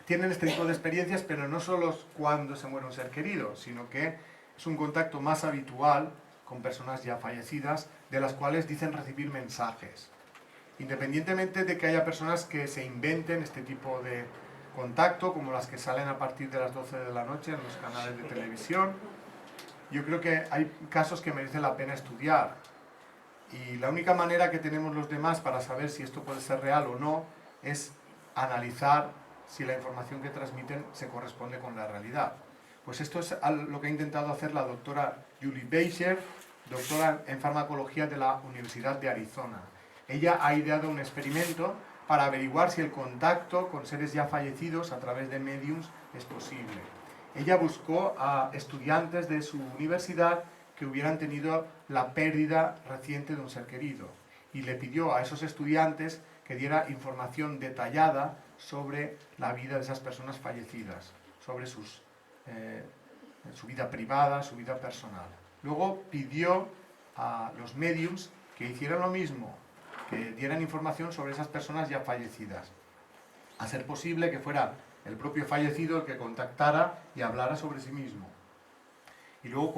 tienen este tipo de experiencias, pero no solo cuando se muere un ser querido, sino que es un contacto más habitual con personas ya fallecidas, de las cuales dicen recibir mensajes. Independientemente de que haya personas que se inventen este tipo de contacto, como las que salen a partir de las 12 de la noche en los canales de televisión, yo creo que hay casos que merecen la pena estudiar. Y la única manera que tenemos los demás para saber si esto puede ser real o no es analizar si la información que transmiten se corresponde con la realidad. Pues esto es lo que ha intentado hacer la doctora Julie Beischer, doctora en farmacología de la Universidad de Arizona. Ella ha ideado un experimento para averiguar si el contacto con seres ya fallecidos a través de mediums es posible. Ella buscó a estudiantes de su universidad que hubieran tenido la pérdida reciente de un ser querido y le pidió a esos estudiantes que diera información detallada sobre la vida de esas personas fallecidas, sobre su vida privada, su vida personal. Luego pidió a los mediums que hicieran lo mismo, que dieran información sobre esas personas ya fallecidas. A ser posible que fuera el propio fallecido el que contactara y hablara sobre sí mismo. Y luego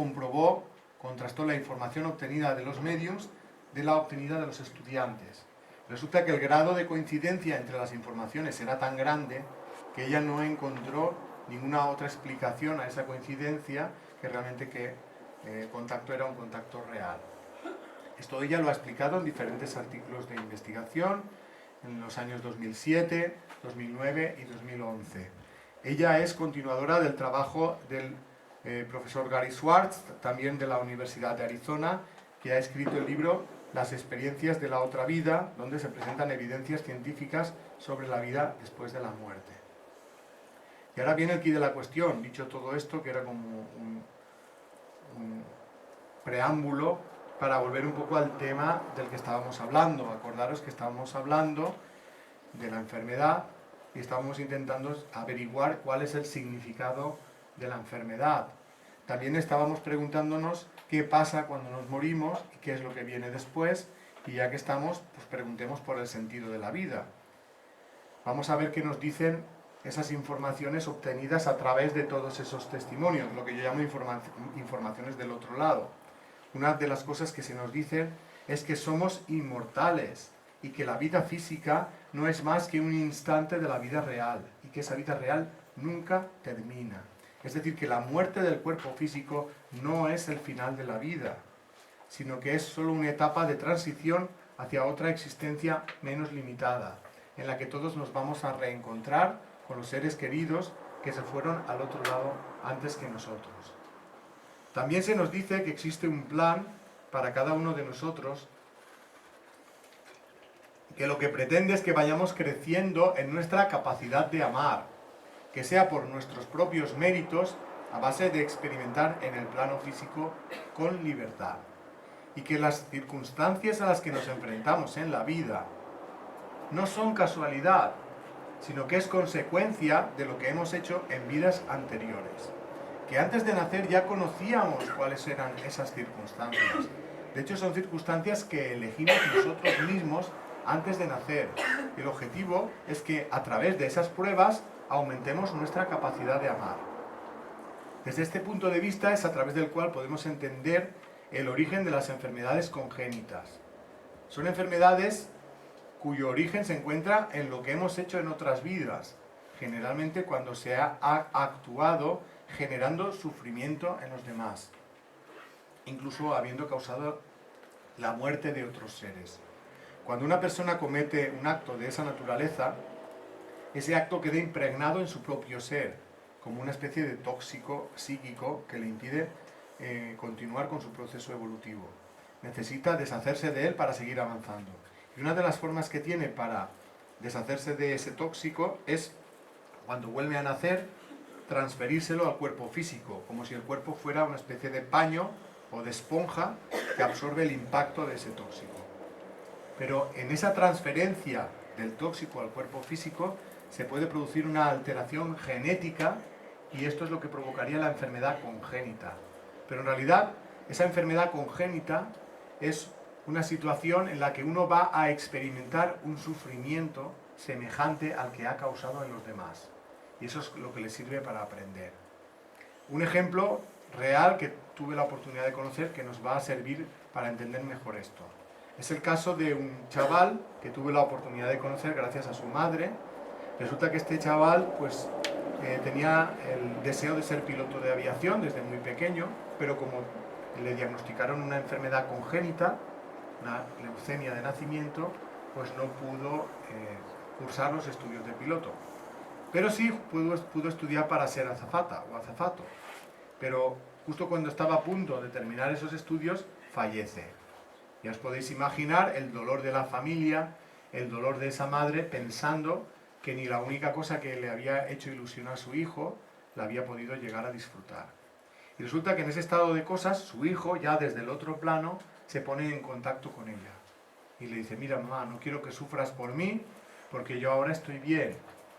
contrastó la información obtenida de los mediums de la obtenida de los estudiantes. Resulta que el grado de coincidencia entre las informaciones era tan grande que ella no encontró ninguna otra explicación a esa coincidencia que realmente contacto era un contacto real. Esto ella lo ha explicado en diferentes artículos de investigación en los años 2007, 2009 y 2011. Ella es continuadora del trabajo del profesor Gary Schwartz, también de la Universidad de Arizona, que ha escrito el libro Las experiencias de la otra vida, donde se presentan evidencias científicas sobre la vida después de la muerte. Y ahora viene el quid de la cuestión. Dicho todo esto, que era como un preámbulo para volver un poco al tema del que estábamos hablando. Acordaros que estábamos hablando de la enfermedad y estábamos intentando averiguar cuál es el significado de la enfermedad. También estábamos preguntándonos qué pasa cuando nos morimos y qué es lo que viene después, y ya que estamos, pues preguntemos por el sentido de la vida. Vamos a ver qué nos dicen esas informaciones obtenidas a través de todos esos testimonios, lo que yo llamo informaciones del otro lado. una de las cosas que se nos dice es que somos inmortales y que la vida física no es más que un instante de la vida real y que esa vida real nunca termina. Es decir, que la muerte del cuerpo físico no es el final de la vida, sino que es solo una etapa de transición hacia otra existencia menos limitada, en la que todos nos vamos a reencontrar con los seres queridos que se fueron al otro lado antes que nosotros. También se nos dice que existe un plan para cada uno de nosotros, que lo que pretende es que vayamos creciendo en nuestra capacidad de amar, que sea por nuestros propios méritos, a base de experimentar en el plano físico con libertad. Y que las circunstancias a las que nos enfrentamos en la vida no son casualidad, sino que es consecuencia de lo que hemos hecho en vidas anteriores. Que antes de nacer ya conocíamos cuáles eran esas circunstancias. De hecho, son circunstancias que elegimos nosotros mismos antes de nacer. El objetivo es que a través de esas pruebas aumentemos nuestra capacidad de amar. Desde este punto de vista es a través del cual podemos entender el origen de las enfermedades congénitas. Son enfermedades cuyo origen se encuentra en lo que hemos hecho en otras vidas, generalmente cuando se ha actuado generando sufrimiento en los demás, incluso habiendo causado la muerte de otros seres. Cuando una persona comete un acto de esa naturaleza, ese acto queda impregnado en su propio ser, como una especie de tóxico psíquico que le impide continuar con su proceso evolutivo. Necesita deshacerse de él para seguir avanzando. Y una de las formas que tiene para deshacerse de ese tóxico es, cuando vuelve a nacer, transferírselo al cuerpo físico, como si el cuerpo fuera una especie de paño o de esponja que absorbe el impacto de ese tóxico. Pero en esa transferencia del tóxico al cuerpo físico se puede producir una alteración genética y esto es lo que provocaría la enfermedad congénita. Pero en realidad esa enfermedad congénita es una situación en la que uno va a experimentar un sufrimiento semejante al que ha causado en los demás. Y eso es lo que le sirve para aprender. Un ejemplo real que tuve la oportunidad de conocer que nos va a servir para entender mejor esto. Es el caso de un chaval que tuve la oportunidad de conocer gracias a su madre. Resulta que este chaval tenía el deseo de ser piloto de aviación desde muy pequeño, pero como le diagnosticaron una enfermedad congénita, una leucemia de nacimiento, pues no pudo cursar los estudios de piloto. Pero sí pudo estudiar para ser azafata o azafato. Pero justo cuando estaba a punto de terminar esos estudios, fallece. Ya os podéis imaginar el dolor de la familia, el dolor de esa madre pensando que ni la única cosa que le había hecho ilusión a su hijo la había podido llegar a disfrutar. Y resulta que en ese estado de cosas, su hijo, ya desde el otro plano, se pone en contacto con ella. Y le dice, mira mamá, no quiero que sufras por mí, porque yo ahora estoy bien.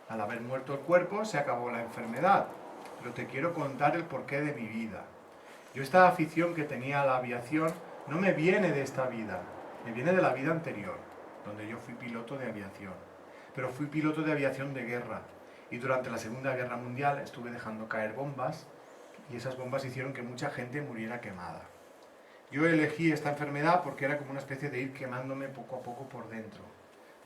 Al haber muerto el cuerpo, se acabó la enfermedad. Pero te quiero contar el porqué de mi vida. Yo esta afición que tenía a la aviación no me viene de esta vida, me viene de la vida anterior, donde yo fui piloto de aviación. Pero fui piloto de aviación de guerra. Y durante la Segunda Guerra Mundial estuve dejando caer bombas y esas bombas hicieron que mucha gente muriera quemada. Yo elegí esta enfermedad porque era como una especie de ir quemándome poco a poco por dentro,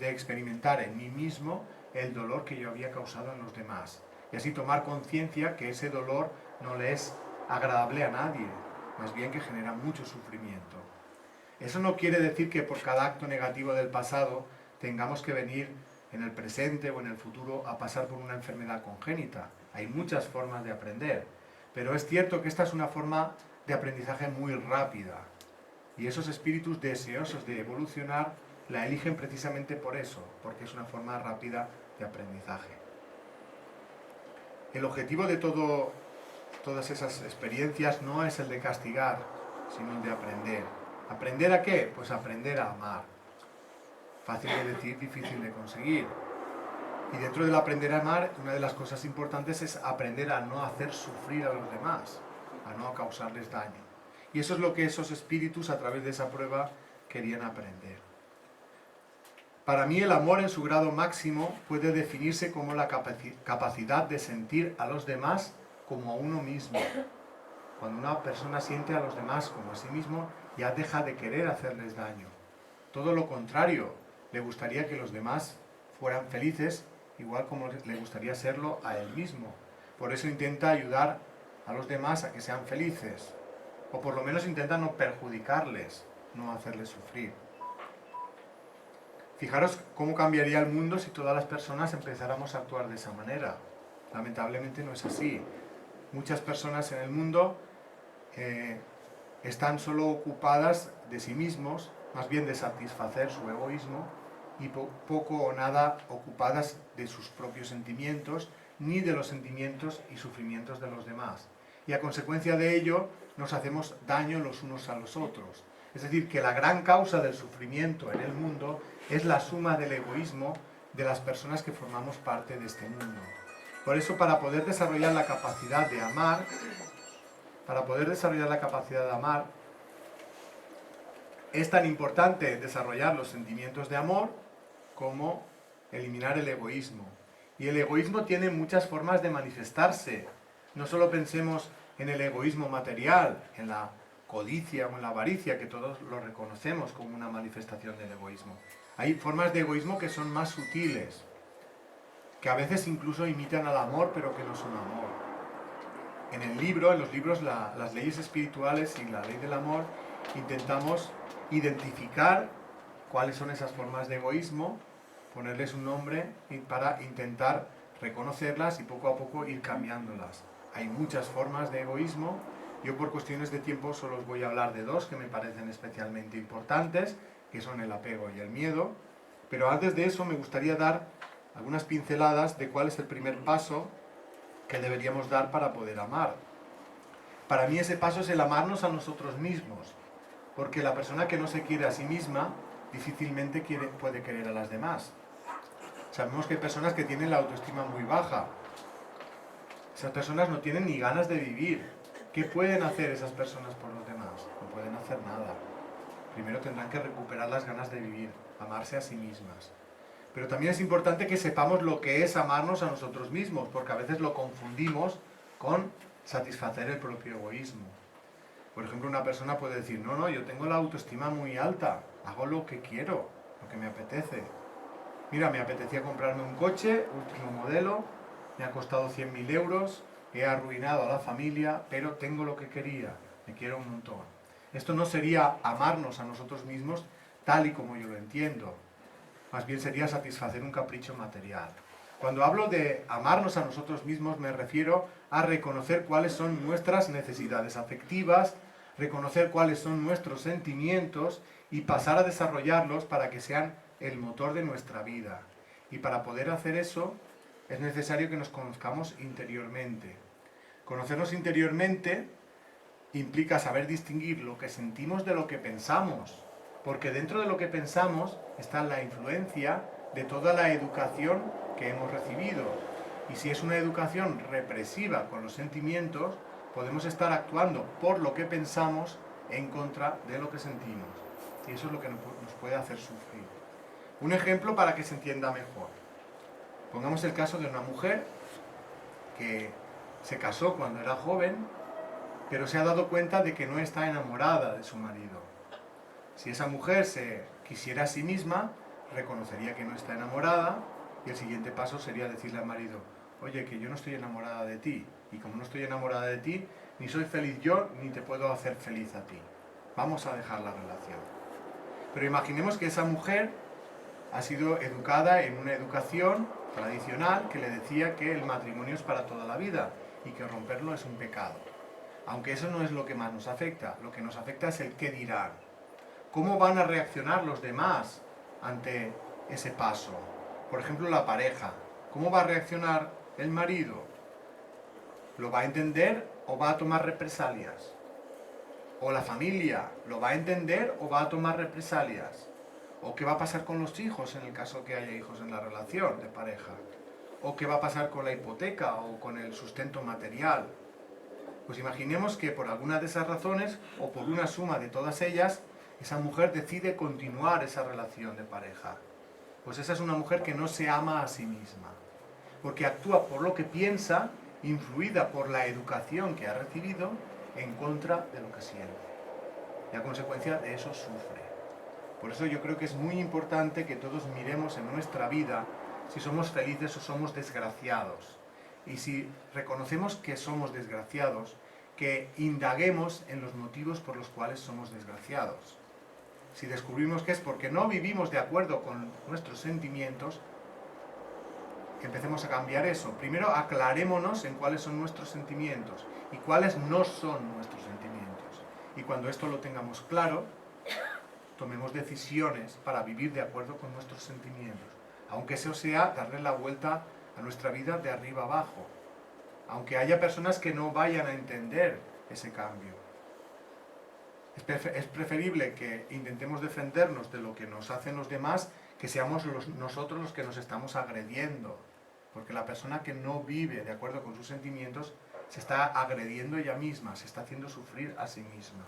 de experimentar en mí mismo el dolor que yo había causado en los demás y así tomar conciencia que ese dolor no le es agradable a nadie, más bien que genera mucho sufrimiento. Eso no quiere decir que por cada acto negativo del pasado tengamos que venir en el presente o en el futuro a pasar por una enfermedad congénita. Hay muchas formas de aprender, pero es cierto que esta es una forma de aprendizaje muy rápida y esos espíritus deseosos de evolucionar la eligen precisamente por eso, porque es una forma rápida de aprendizaje. El objetivo de todas esas experiencias no es el de castigar, sino el de aprender. ¿Aprender a qué? Pues aprender a amar. Fácil de decir, difícil de conseguir. Y dentro del aprender a amar, una de las cosas importantes es aprender a no hacer sufrir a los demás, a no causarles daño. Y eso es lo que esos espíritus a través de esa prueba querían aprender. Para mí el amor en su grado máximo puede definirse como la capacidad de sentir a los demás como a uno mismo. Cuando una persona siente a los demás como a sí mismo, ya deja de querer hacerles daño. Todo lo contrario, le gustaría que los demás fueran felices, igual como le gustaría serlo a él mismo. Por eso intenta ayudar a los demás a que sean felices, o por lo menos intenta no perjudicarles, no hacerles sufrir. Fijaros cómo cambiaría el mundo si todas las personas empezáramos a actuar de esa manera. Lamentablemente no es así. Muchas personas en el mundo están solo ocupadas de sí mismos, más bien de satisfacer su egoísmo, y poco o nada ocupadas de sus propios sentimientos, ni de los sentimientos y sufrimientos de los demás. Y a consecuencia de ello nos hacemos daño los unos a los otros. Es decir, que la gran causa del sufrimiento en el mundo es la suma del egoísmo de las personas que formamos parte de este mundo. Por eso, para poder desarrollar la capacidad de amar, es tan importante desarrollar los sentimientos de amor como eliminar el egoísmo. Y el egoísmo tiene muchas formas de manifestarse. No solo pensemos en el egoísmo material, en la codicia o en la avaricia, que todos lo reconocemos como una manifestación del egoísmo. Hay formas de egoísmo que son más sutiles, que a veces incluso imitan al amor, pero que no son amor. En los libros, las leyes espirituales y la ley del amor, intentamos identificar cuáles son esas formas de egoísmo, ponerles un nombre para intentar reconocerlas y poco a poco ir cambiándolas. Hay muchas formas de egoísmo. Yo por cuestiones de tiempo solo os voy a hablar de dos que me parecen especialmente importantes, que son el apego y el miedo. Pero antes de eso me gustaría dar algunas pinceladas de cuál es el primer paso que deberíamos dar para poder amar. Para mí ese paso es el amarnos a nosotros mismos, porque la persona que no se quiere a sí misma difícilmente puede querer a las demás. Sabemos que hay personas que tienen la autoestima muy baja. Esas personas no tienen ni ganas de vivir. ¿Qué pueden hacer esas personas por los demás? No pueden hacer nada. Primero tendrán que recuperar las ganas de vivir, amarse a sí mismas. Pero también es importante que sepamos lo que es amarnos a nosotros mismos, porque a veces lo confundimos con satisfacer el propio egoísmo. Por ejemplo, una persona puede decir, no, yo tengo la autoestima muy alta, hago lo que quiero, lo que me apetece. Mira, me apetecía comprarme un coche, último modelo, me ha costado 100.000 euros, he arruinado a la familia, pero tengo lo que quería, me quiero un montón. Esto no sería amarnos a nosotros mismos tal y como yo lo entiendo, más bien sería satisfacer un capricho material. Cuando hablo de amarnos a nosotros mismos me refiero a reconocer cuáles son nuestras necesidades afectivas, reconocer cuáles son nuestros sentimientos y pasar a desarrollarlos para que sean el motor de nuestra vida. Y para poder hacer eso es necesario que nos conozcamos interiormente. Conocernos interiormente implica saber distinguir lo que sentimos de lo que pensamos, porque dentro de lo que pensamos está la influencia de toda la educación que hemos recibido. Y si es una educación represiva con los sentimientos, podemos estar actuando por lo que pensamos en contra de lo que sentimos. Y eso es lo que nos puede hacer sufrir. Un ejemplo para que se entienda mejor. Pongamos el caso de una mujer que se casó cuando era joven, pero se ha dado cuenta de que no está enamorada de su marido. Si esa mujer se quisiera a sí misma, reconocería que no está enamorada y el siguiente paso sería decirle al marido, oye, que yo no estoy enamorada de ti, y como no estoy enamorada de ti, ni soy feliz yo, ni te puedo hacer feliz a ti. Vamos a dejar la relación. Pero imaginemos que esa mujer ha sido educada en una educación tradicional que le decía que el matrimonio es para toda la vida y que romperlo es un pecado. Aunque eso no es lo que más nos afecta, lo que nos afecta es el qué dirán. ¿Cómo van a reaccionar los demás ante ese paso? Por ejemplo, la pareja. ¿Cómo va a reaccionar el marido? ¿Lo va a entender o va a tomar represalias? ¿O la familia lo va a entender o va a tomar represalias? ¿O qué va a pasar con los hijos en el caso que haya hijos en la relación de pareja? ¿O qué va a pasar con la hipoteca o con el sustento material? Pues imaginemos que por alguna de esas razones o por una suma de todas ellas, esa mujer decide continuar esa relación de pareja. Pues esa es una mujer que no se ama a sí misma, porque actúa por lo que piensa, influida por la educación que ha recibido, en contra de lo que siente. y a consecuencia de eso sufre. Por eso yo creo que es muy importante que todos miremos en nuestra vida si somos felices o somos desgraciados. Y si reconocemos que somos desgraciados, que indaguemos en los motivos por los cuales somos desgraciados. Si descubrimos que es porque no vivimos de acuerdo con nuestros sentimientos, empecemos a cambiar eso. Primero aclarémonos en cuáles son nuestros sentimientos y cuáles no son nuestros sentimientos. Y cuando esto lo tengamos claro, tomemos decisiones para vivir de acuerdo con nuestros sentimientos. Aunque eso sea darle la vuelta a nuestra vida de arriba abajo. Aunque haya personas que no vayan a entender ese cambio. Es preferible que intentemos defendernos de lo que nos hacen los demás, que seamos nosotros los que nos estamos agrediendo. Porque la persona que no vive de acuerdo con sus sentimientos se está agrediendo ella misma, se está haciendo sufrir a sí misma.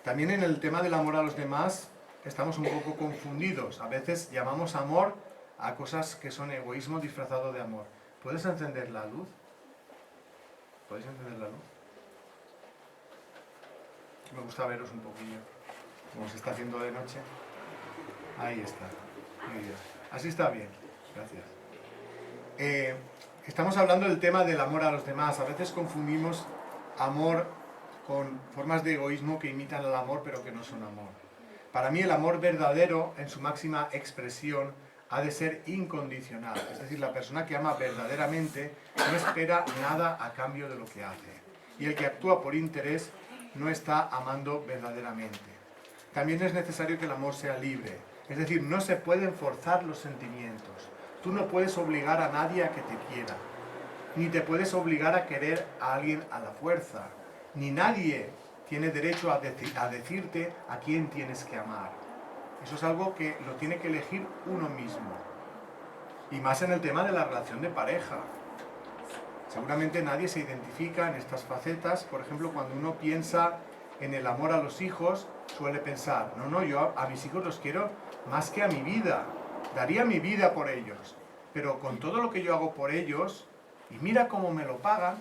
También en el tema del amor a los demás estamos un poco confundidos. A veces llamamos amor a cosas que son egoísmo disfrazado de amor. ¿Puedes encender la luz? ¿Podéis encender la luz? Me gusta veros un poquillo, como se está haciendo de noche. Ahí está. Muy bien. Así está bien. Gracias. Estamos hablando del tema del amor a los demás. A veces confundimos amor con formas de egoísmo que imitan el amor, pero que no son amor. Para mí el amor verdadero, en su máxima expresión, ha de ser incondicional. Es decir, la persona que ama verdaderamente no espera nada a cambio de lo que hace. Y el que actúa por interés no está amando verdaderamente. También es necesario que el amor sea libre. Es decir, no se pueden forzar los sentimientos. Tú no puedes obligar a nadie a que te quiera. Ni te puedes obligar a querer a alguien a la fuerza. Ni nadie tiene derecho a decirte a quién tienes que amar. Eso es algo que lo tiene que elegir uno mismo. Y más en el tema de la relación de pareja. Seguramente nadie se identifica en estas facetas. Por ejemplo, cuando uno piensa en el amor a los hijos, suele pensar, no, yo a mis hijos los quiero más que a mi vida. Daría mi vida por ellos. Pero con todo lo que yo hago por ellos, y mira cómo me lo pagan,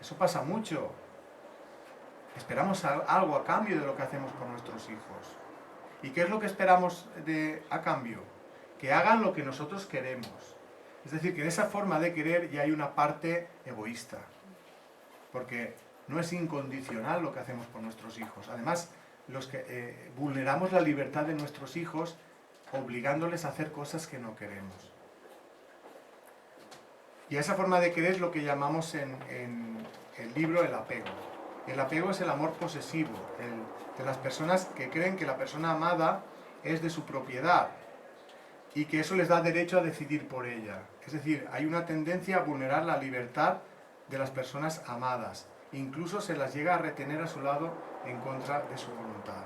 eso pasa mucho. Esperamos algo a cambio de lo que hacemos por nuestros hijos. ¿Y qué es lo que esperamos a cambio? Que hagan lo que nosotros queremos. Es decir, que en esa forma de querer ya hay una parte egoísta. Porque no es incondicional lo que hacemos por nuestros hijos. Además, vulneramos la libertad de nuestros hijos obligándoles a hacer cosas que no queremos. Y a esa forma de querer es lo que llamamos en el libro el apego. El apego es el amor posesivo, de las personas que creen que la persona amada es de su propiedad y que eso les da derecho a decidir por ella. Es decir, hay una tendencia a vulnerar la libertad de las personas amadas. Incluso se las llega a retener a su lado en contra de su voluntad.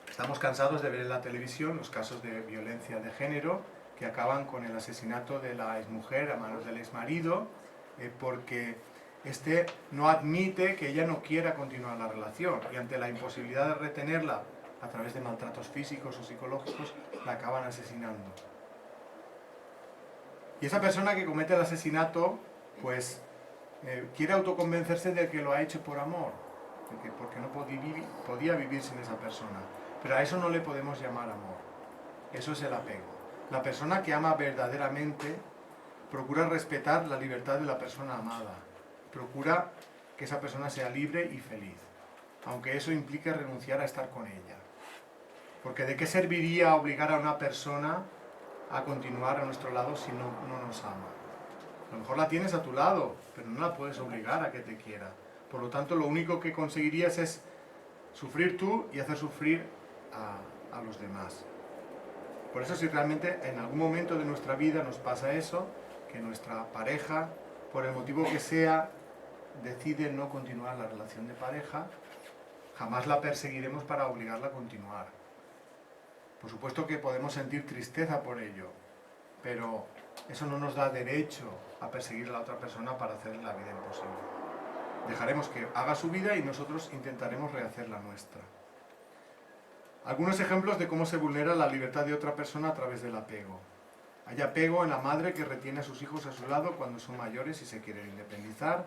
Estamos cansados de ver en la televisión los casos de violencia de género que acaban con el asesinato de la exmujer a manos del exmarido porque este no admite que ella no quiera continuar la relación y ante la imposibilidad de retenerla a través de maltratos físicos o psicológicos la acaban asesinando. Y esa persona que comete el asesinato pues quiere autoconvencerse de que lo ha hecho por amor, porque no podía vivir sin esa persona. Pero a eso no le podemos llamar amor. Eso es el apego. La persona que ama verdaderamente procura respetar la libertad de la persona amada. Procura que esa persona sea libre y feliz. Aunque eso implique renunciar a estar con ella. Porque ¿de qué serviría obligar a una persona a continuar a nuestro lado si no nos ama? A lo mejor la tienes a tu lado, pero no la puedes obligar a que te quiera. Por lo tanto, lo único que conseguirías es sufrir tú y hacer sufrir a los demás. Por eso si realmente en algún momento de nuestra vida nos pasa eso, que nuestra pareja, por el motivo que sea, decide no continuar la relación de pareja, jamás la perseguiremos para obligarla a continuar. Por supuesto que podemos sentir tristeza por ello, pero eso no nos da derecho a perseguir a la otra persona para hacerle la vida imposible. Dejaremos que haga su vida y nosotros intentaremos rehacer la nuestra. Algunos ejemplos de cómo se vulnera la libertad de otra persona a través del apego. Hay apego en la madre que retiene a sus hijos a su lado cuando son mayores y se quieren independizar,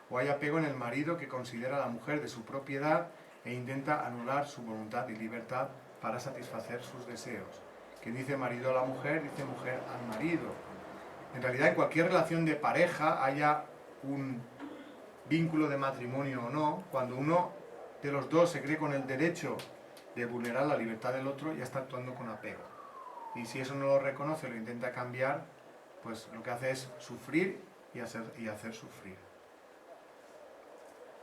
o hay apego en el marido que considera a la mujer de su propiedad e intenta anular su voluntad y libertad para satisfacer sus deseos. Quien dice marido a la mujer, dice mujer al marido. En realidad, en cualquier relación de pareja, haya un vínculo de matrimonio o no, cuando uno de los dos se cree con el derecho de vulnerar la libertad del otro, ya está actuando con apego. Y si eso no lo reconoce, lo intenta cambiar, pues lo que hace es sufrir y hacer sufrir.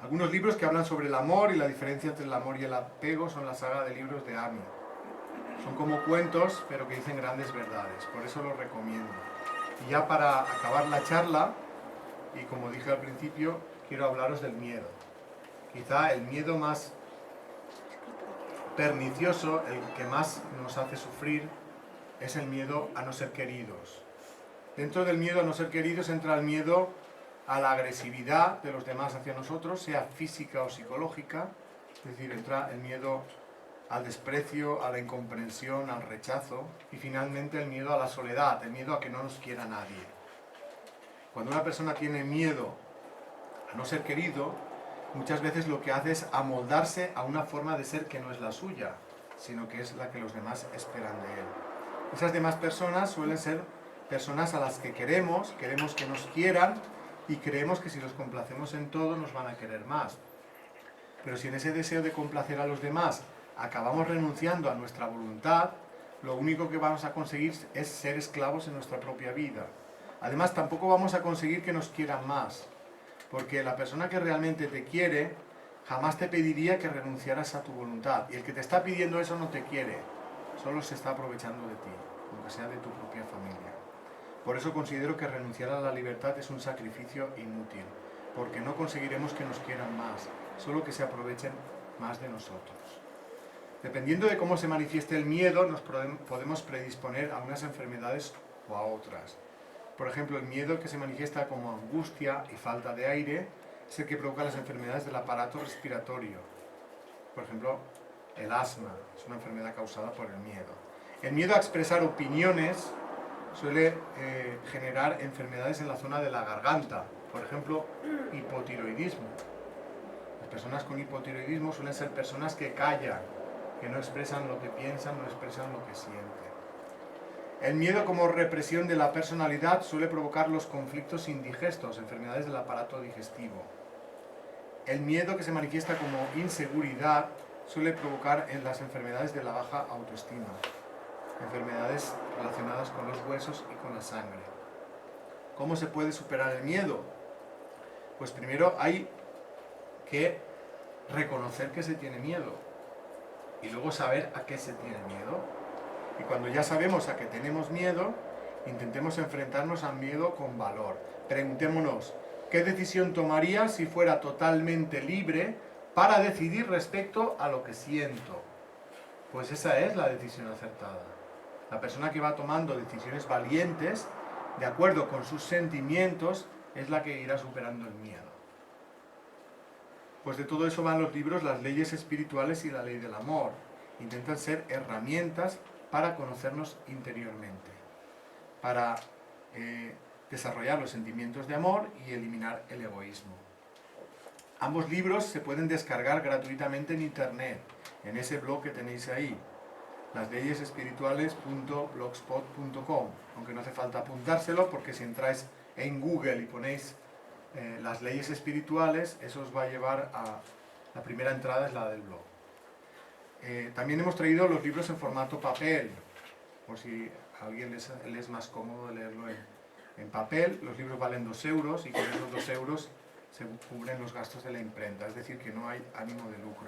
Algunos libros que hablan sobre el amor y la diferencia entre el amor y el apego son la saga de libros de Ami. Son como cuentos, pero que dicen grandes verdades, por eso los recomiendo. Y ya para acabar la charla, y como dije al principio, quiero hablaros del miedo. Quizá el miedo más pernicioso, el que más nos hace sufrir, es el miedo a no ser queridos. Dentro del miedo a no ser queridos entra el miedo a la agresividad de los demás hacia nosotros, sea física o psicológica, es decir, entra el miedo al desprecio, a la incomprensión, al rechazo, y finalmente el miedo a la soledad, el miedo a que no nos quiera nadie. Cuando una persona tiene miedo a no ser querido, muchas veces lo que hace es amoldarse a una forma de ser que no es la suya, sino que es la que los demás esperan de él. Esas demás personas suelen ser personas a las que queremos que nos quieran y creemos que si los complacemos en todo nos van a querer más. Pero si en ese deseo de complacer a los demás acabamos renunciando a nuestra voluntad, lo único que vamos a conseguir es ser esclavos en nuestra propia vida. Además, tampoco vamos a conseguir que nos quieran más, porque la persona que realmente te quiere jamás te pediría que renunciaras a tu voluntad. Y el que te está pidiendo eso no te quiere, solo se está aprovechando de ti, aunque sea de tu propia familia. Por eso considero que renunciar a la libertad es un sacrificio inútil, porque no conseguiremos que nos quieran más, solo que se aprovechen más de nosotros. Dependiendo de cómo se manifieste el miedo, nos podemos predisponer a unas enfermedades o a otras. Por ejemplo, el miedo que se manifiesta como angustia y falta de aire es el que provoca las enfermedades del aparato respiratorio. Por ejemplo, el asma es una enfermedad causada por el miedo. El miedo a expresar opiniones suele generar enfermedades en la zona de la garganta. Por ejemplo, hipotiroidismo. Las personas con hipotiroidismo suelen ser personas que callan, que no expresan lo que piensan, no expresan lo que sienten. El miedo como represión de la personalidad suele provocar los conflictos indigestos, enfermedades del aparato digestivo. El miedo que se manifiesta como inseguridad suele provocar en las enfermedades de la baja autoestima, enfermedades relacionadas con los huesos y con la sangre. ¿Cómo se puede superar el miedo? Pues primero hay que reconocer que se tiene miedo y luego saber a qué se tiene miedo. Y cuando ya sabemos a qué tenemos miedo, intentemos enfrentarnos al miedo con valor. Preguntémonos, ¿qué decisión tomaría si fuera totalmente libre para decidir respecto a lo que siento? Pues esa es la decisión acertada. La persona que va tomando decisiones valientes, de acuerdo con sus sentimientos, es la que irá superando el miedo. Pues de todo eso van los libros Las leyes espirituales y la ley del amor. Intentan ser herramientas para conocernos interiormente, para desarrollar los sentimientos de amor y eliminar el egoísmo. Ambos libros se pueden descargar gratuitamente en internet, en ese blog que tenéis ahí, lasleyesespirituales.blogspot.com, aunque no hace falta apuntárselo porque si entráis en Google y ponéis las leyes espirituales, eso os va a llevar a la primera entrada, es la del blog. También hemos traído los libros en formato papel, por si a alguien les es más cómodo leerlo en papel. Los libros valen 2 euros y con esos 2 euros se cubren los gastos de la imprenta, es decir, que no hay ánimo de lucro.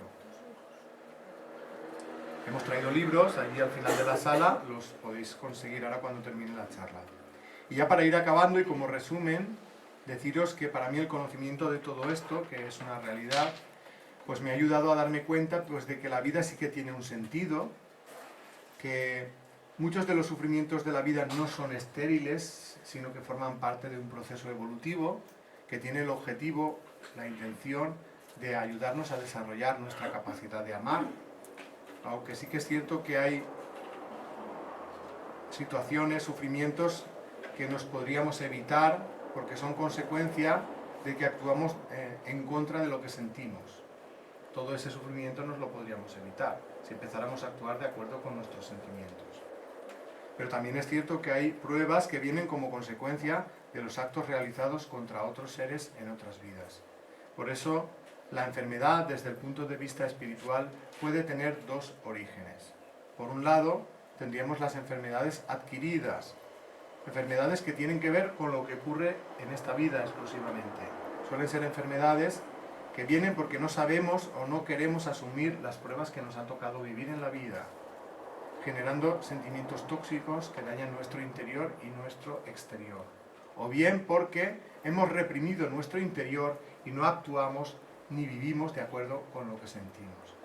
Hemos traído libros, allí al final de la sala, los podéis conseguir ahora cuando termine la charla. Y ya para ir acabando y como resumen, deciros que para mí el conocimiento de todo esto, que es una realidad, pues me ha ayudado a darme cuenta pues, de que la vida sí que tiene un sentido, que muchos de los sufrimientos de la vida no son estériles, sino que forman parte de un proceso evolutivo, que tiene el objetivo, la intención de ayudarnos a desarrollar nuestra capacidad de amar, aunque sí que es cierto que hay situaciones, sufrimientos que nos podríamos evitar porque son consecuencia de que actuamos en contra de lo que sentimos. Todo ese sufrimiento nos lo podríamos evitar si empezáramos a actuar de acuerdo con nuestros sentimientos. Pero también es cierto que hay pruebas que vienen como consecuencia de los actos realizados contra otros seres en otras vidas. Por eso, la enfermedad, desde el punto de vista espiritual, puede tener dos orígenes. Por un lado, tendríamos las enfermedades adquiridas, enfermedades que tienen que ver con lo que ocurre en esta vida exclusivamente. Suelen ser enfermedades que vienen porque no sabemos o no queremos asumir las pruebas que nos ha tocado vivir en la vida, generando sentimientos tóxicos que dañan nuestro interior y nuestro exterior. O bien porque hemos reprimido nuestro interior y no actuamos ni vivimos de acuerdo con lo que sentimos.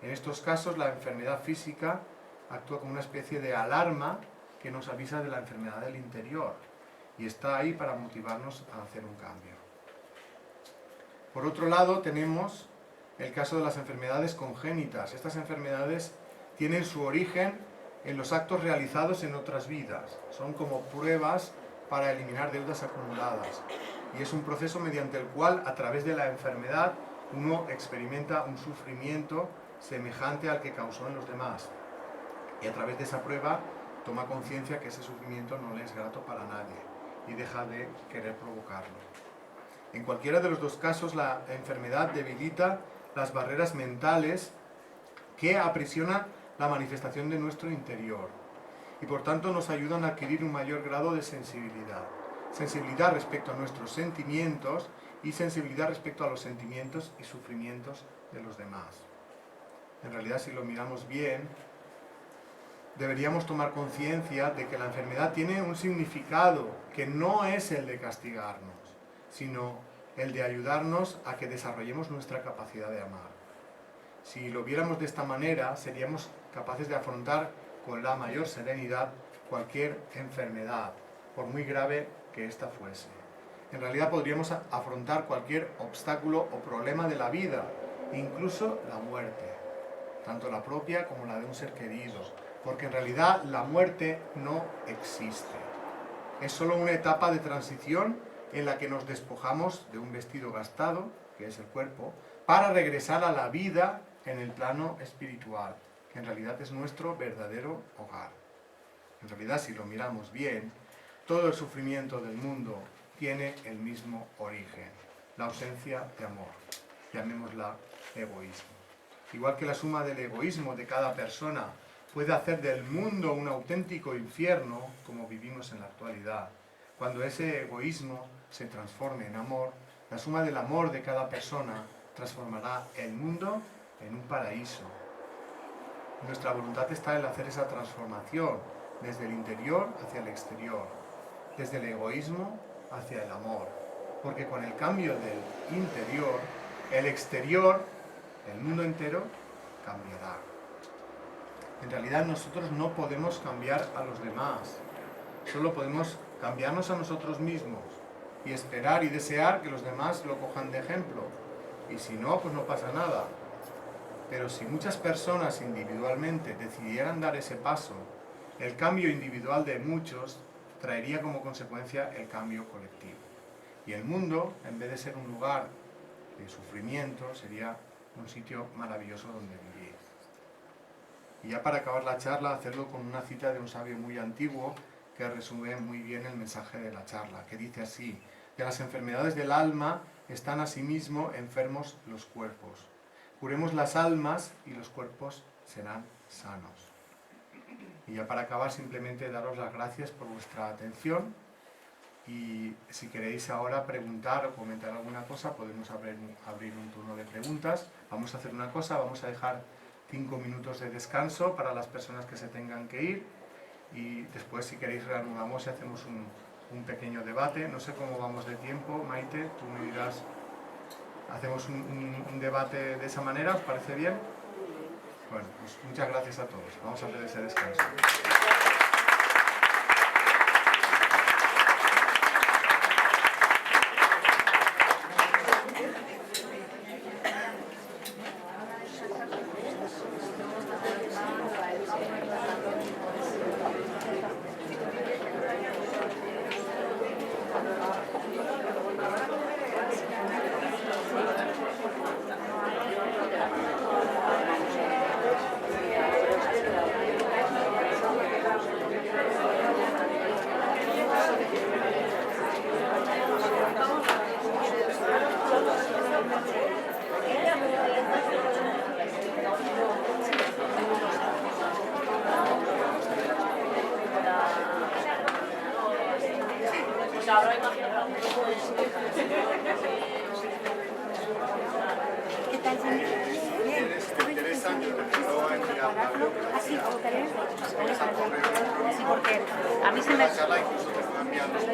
En estos casos, la enfermedad física actúa como una especie de alarma que nos avisa de la enfermedad del interior y está ahí para motivarnos a hacer un cambio. Por otro lado, tenemos el caso de las enfermedades congénitas. Estas enfermedades tienen su origen en los actos realizados en otras vidas. Son como pruebas para eliminar deudas acumuladas. Y es un proceso mediante el cual, a través de la enfermedad, uno experimenta un sufrimiento semejante al que causó en los demás. Y a través de esa prueba toma conciencia que ese sufrimiento no le es grato para nadie y deja de querer provocarlo. En cualquiera de los dos casos, la enfermedad debilita las barreras mentales que aprisionan la manifestación de nuestro interior y por tanto nos ayudan a adquirir un mayor grado de sensibilidad. Sensibilidad respecto a nuestros sentimientos y sensibilidad respecto a los sentimientos y sufrimientos de los demás. En realidad, si lo miramos bien, deberíamos tomar conciencia de que la enfermedad tiene un significado que no es el de castigarnos, sino el de ayudarnos a que desarrollemos nuestra capacidad de amar. Si lo viéramos de esta manera, seríamos capaces de afrontar con la mayor serenidad cualquier enfermedad, por muy grave que ésta fuese. En realidad podríamos afrontar cualquier obstáculo o problema de la vida, incluso la muerte, tanto la propia como la de un ser querido, porque en realidad la muerte no existe. Es solo una etapa de transición en la que nos despojamos de un vestido gastado, que es el cuerpo, para regresar a la vida en el plano espiritual, que en realidad es nuestro verdadero hogar. En realidad, si lo miramos bien, todo el sufrimiento del mundo tiene el mismo origen, la ausencia de amor, llamémosla egoísmo. Igual que la suma del egoísmo de cada persona puede hacer del mundo un auténtico infierno, como vivimos en la actualidad, cuando ese egoísmo se transforme en amor, la suma del amor de cada persona transformará el mundo en un paraíso. Nuestra voluntad está en hacer esa transformación desde el interior hacia el exterior, desde el egoísmo hacia el amor, porque con el cambio del interior, el exterior, el mundo entero, cambiará. En realidad nosotros no podemos cambiar a los demás, solo podemos cambiarnos a nosotros mismos y esperar y desear que los demás lo cojan de ejemplo, y si no, pues no pasa nada. Pero si muchas personas individualmente decidieran dar ese paso, el cambio individual de muchos traería como consecuencia el cambio colectivo. Y el mundo, en vez de ser un lugar de sufrimiento, sería un sitio maravilloso donde vivir. Y ya para acabar la charla, hacerlo con una cita de un sabio muy antiguo que resume muy bien el mensaje de la charla, que dice así: de las enfermedades del alma están asimismo enfermos los cuerpos. Curemos las almas y los cuerpos serán sanos. Y ya para acabar, simplemente daros las gracias por vuestra atención y si queréis ahora preguntar o comentar alguna cosa, podemos abrir un turno de preguntas. Vamos a hacer una cosa, vamos a dejar 5 minutos de descanso para las personas que se tengan que ir y después, si queréis, reanudamos y hacemos un pequeño debate. No sé cómo vamos de tiempo, Maite, tú me dirás. ¿Hacemos un debate de esa manera? ¿Os parece bien? Bueno, pues muchas gracias a todos. Vamos a hacer ese descanso. ¿Qué tal, señor? Bien. ¿Te interesa? Yo te puedo enviar la Así, como te lees. Sí, porque a mí se me... charla, incluso te puedo enviar los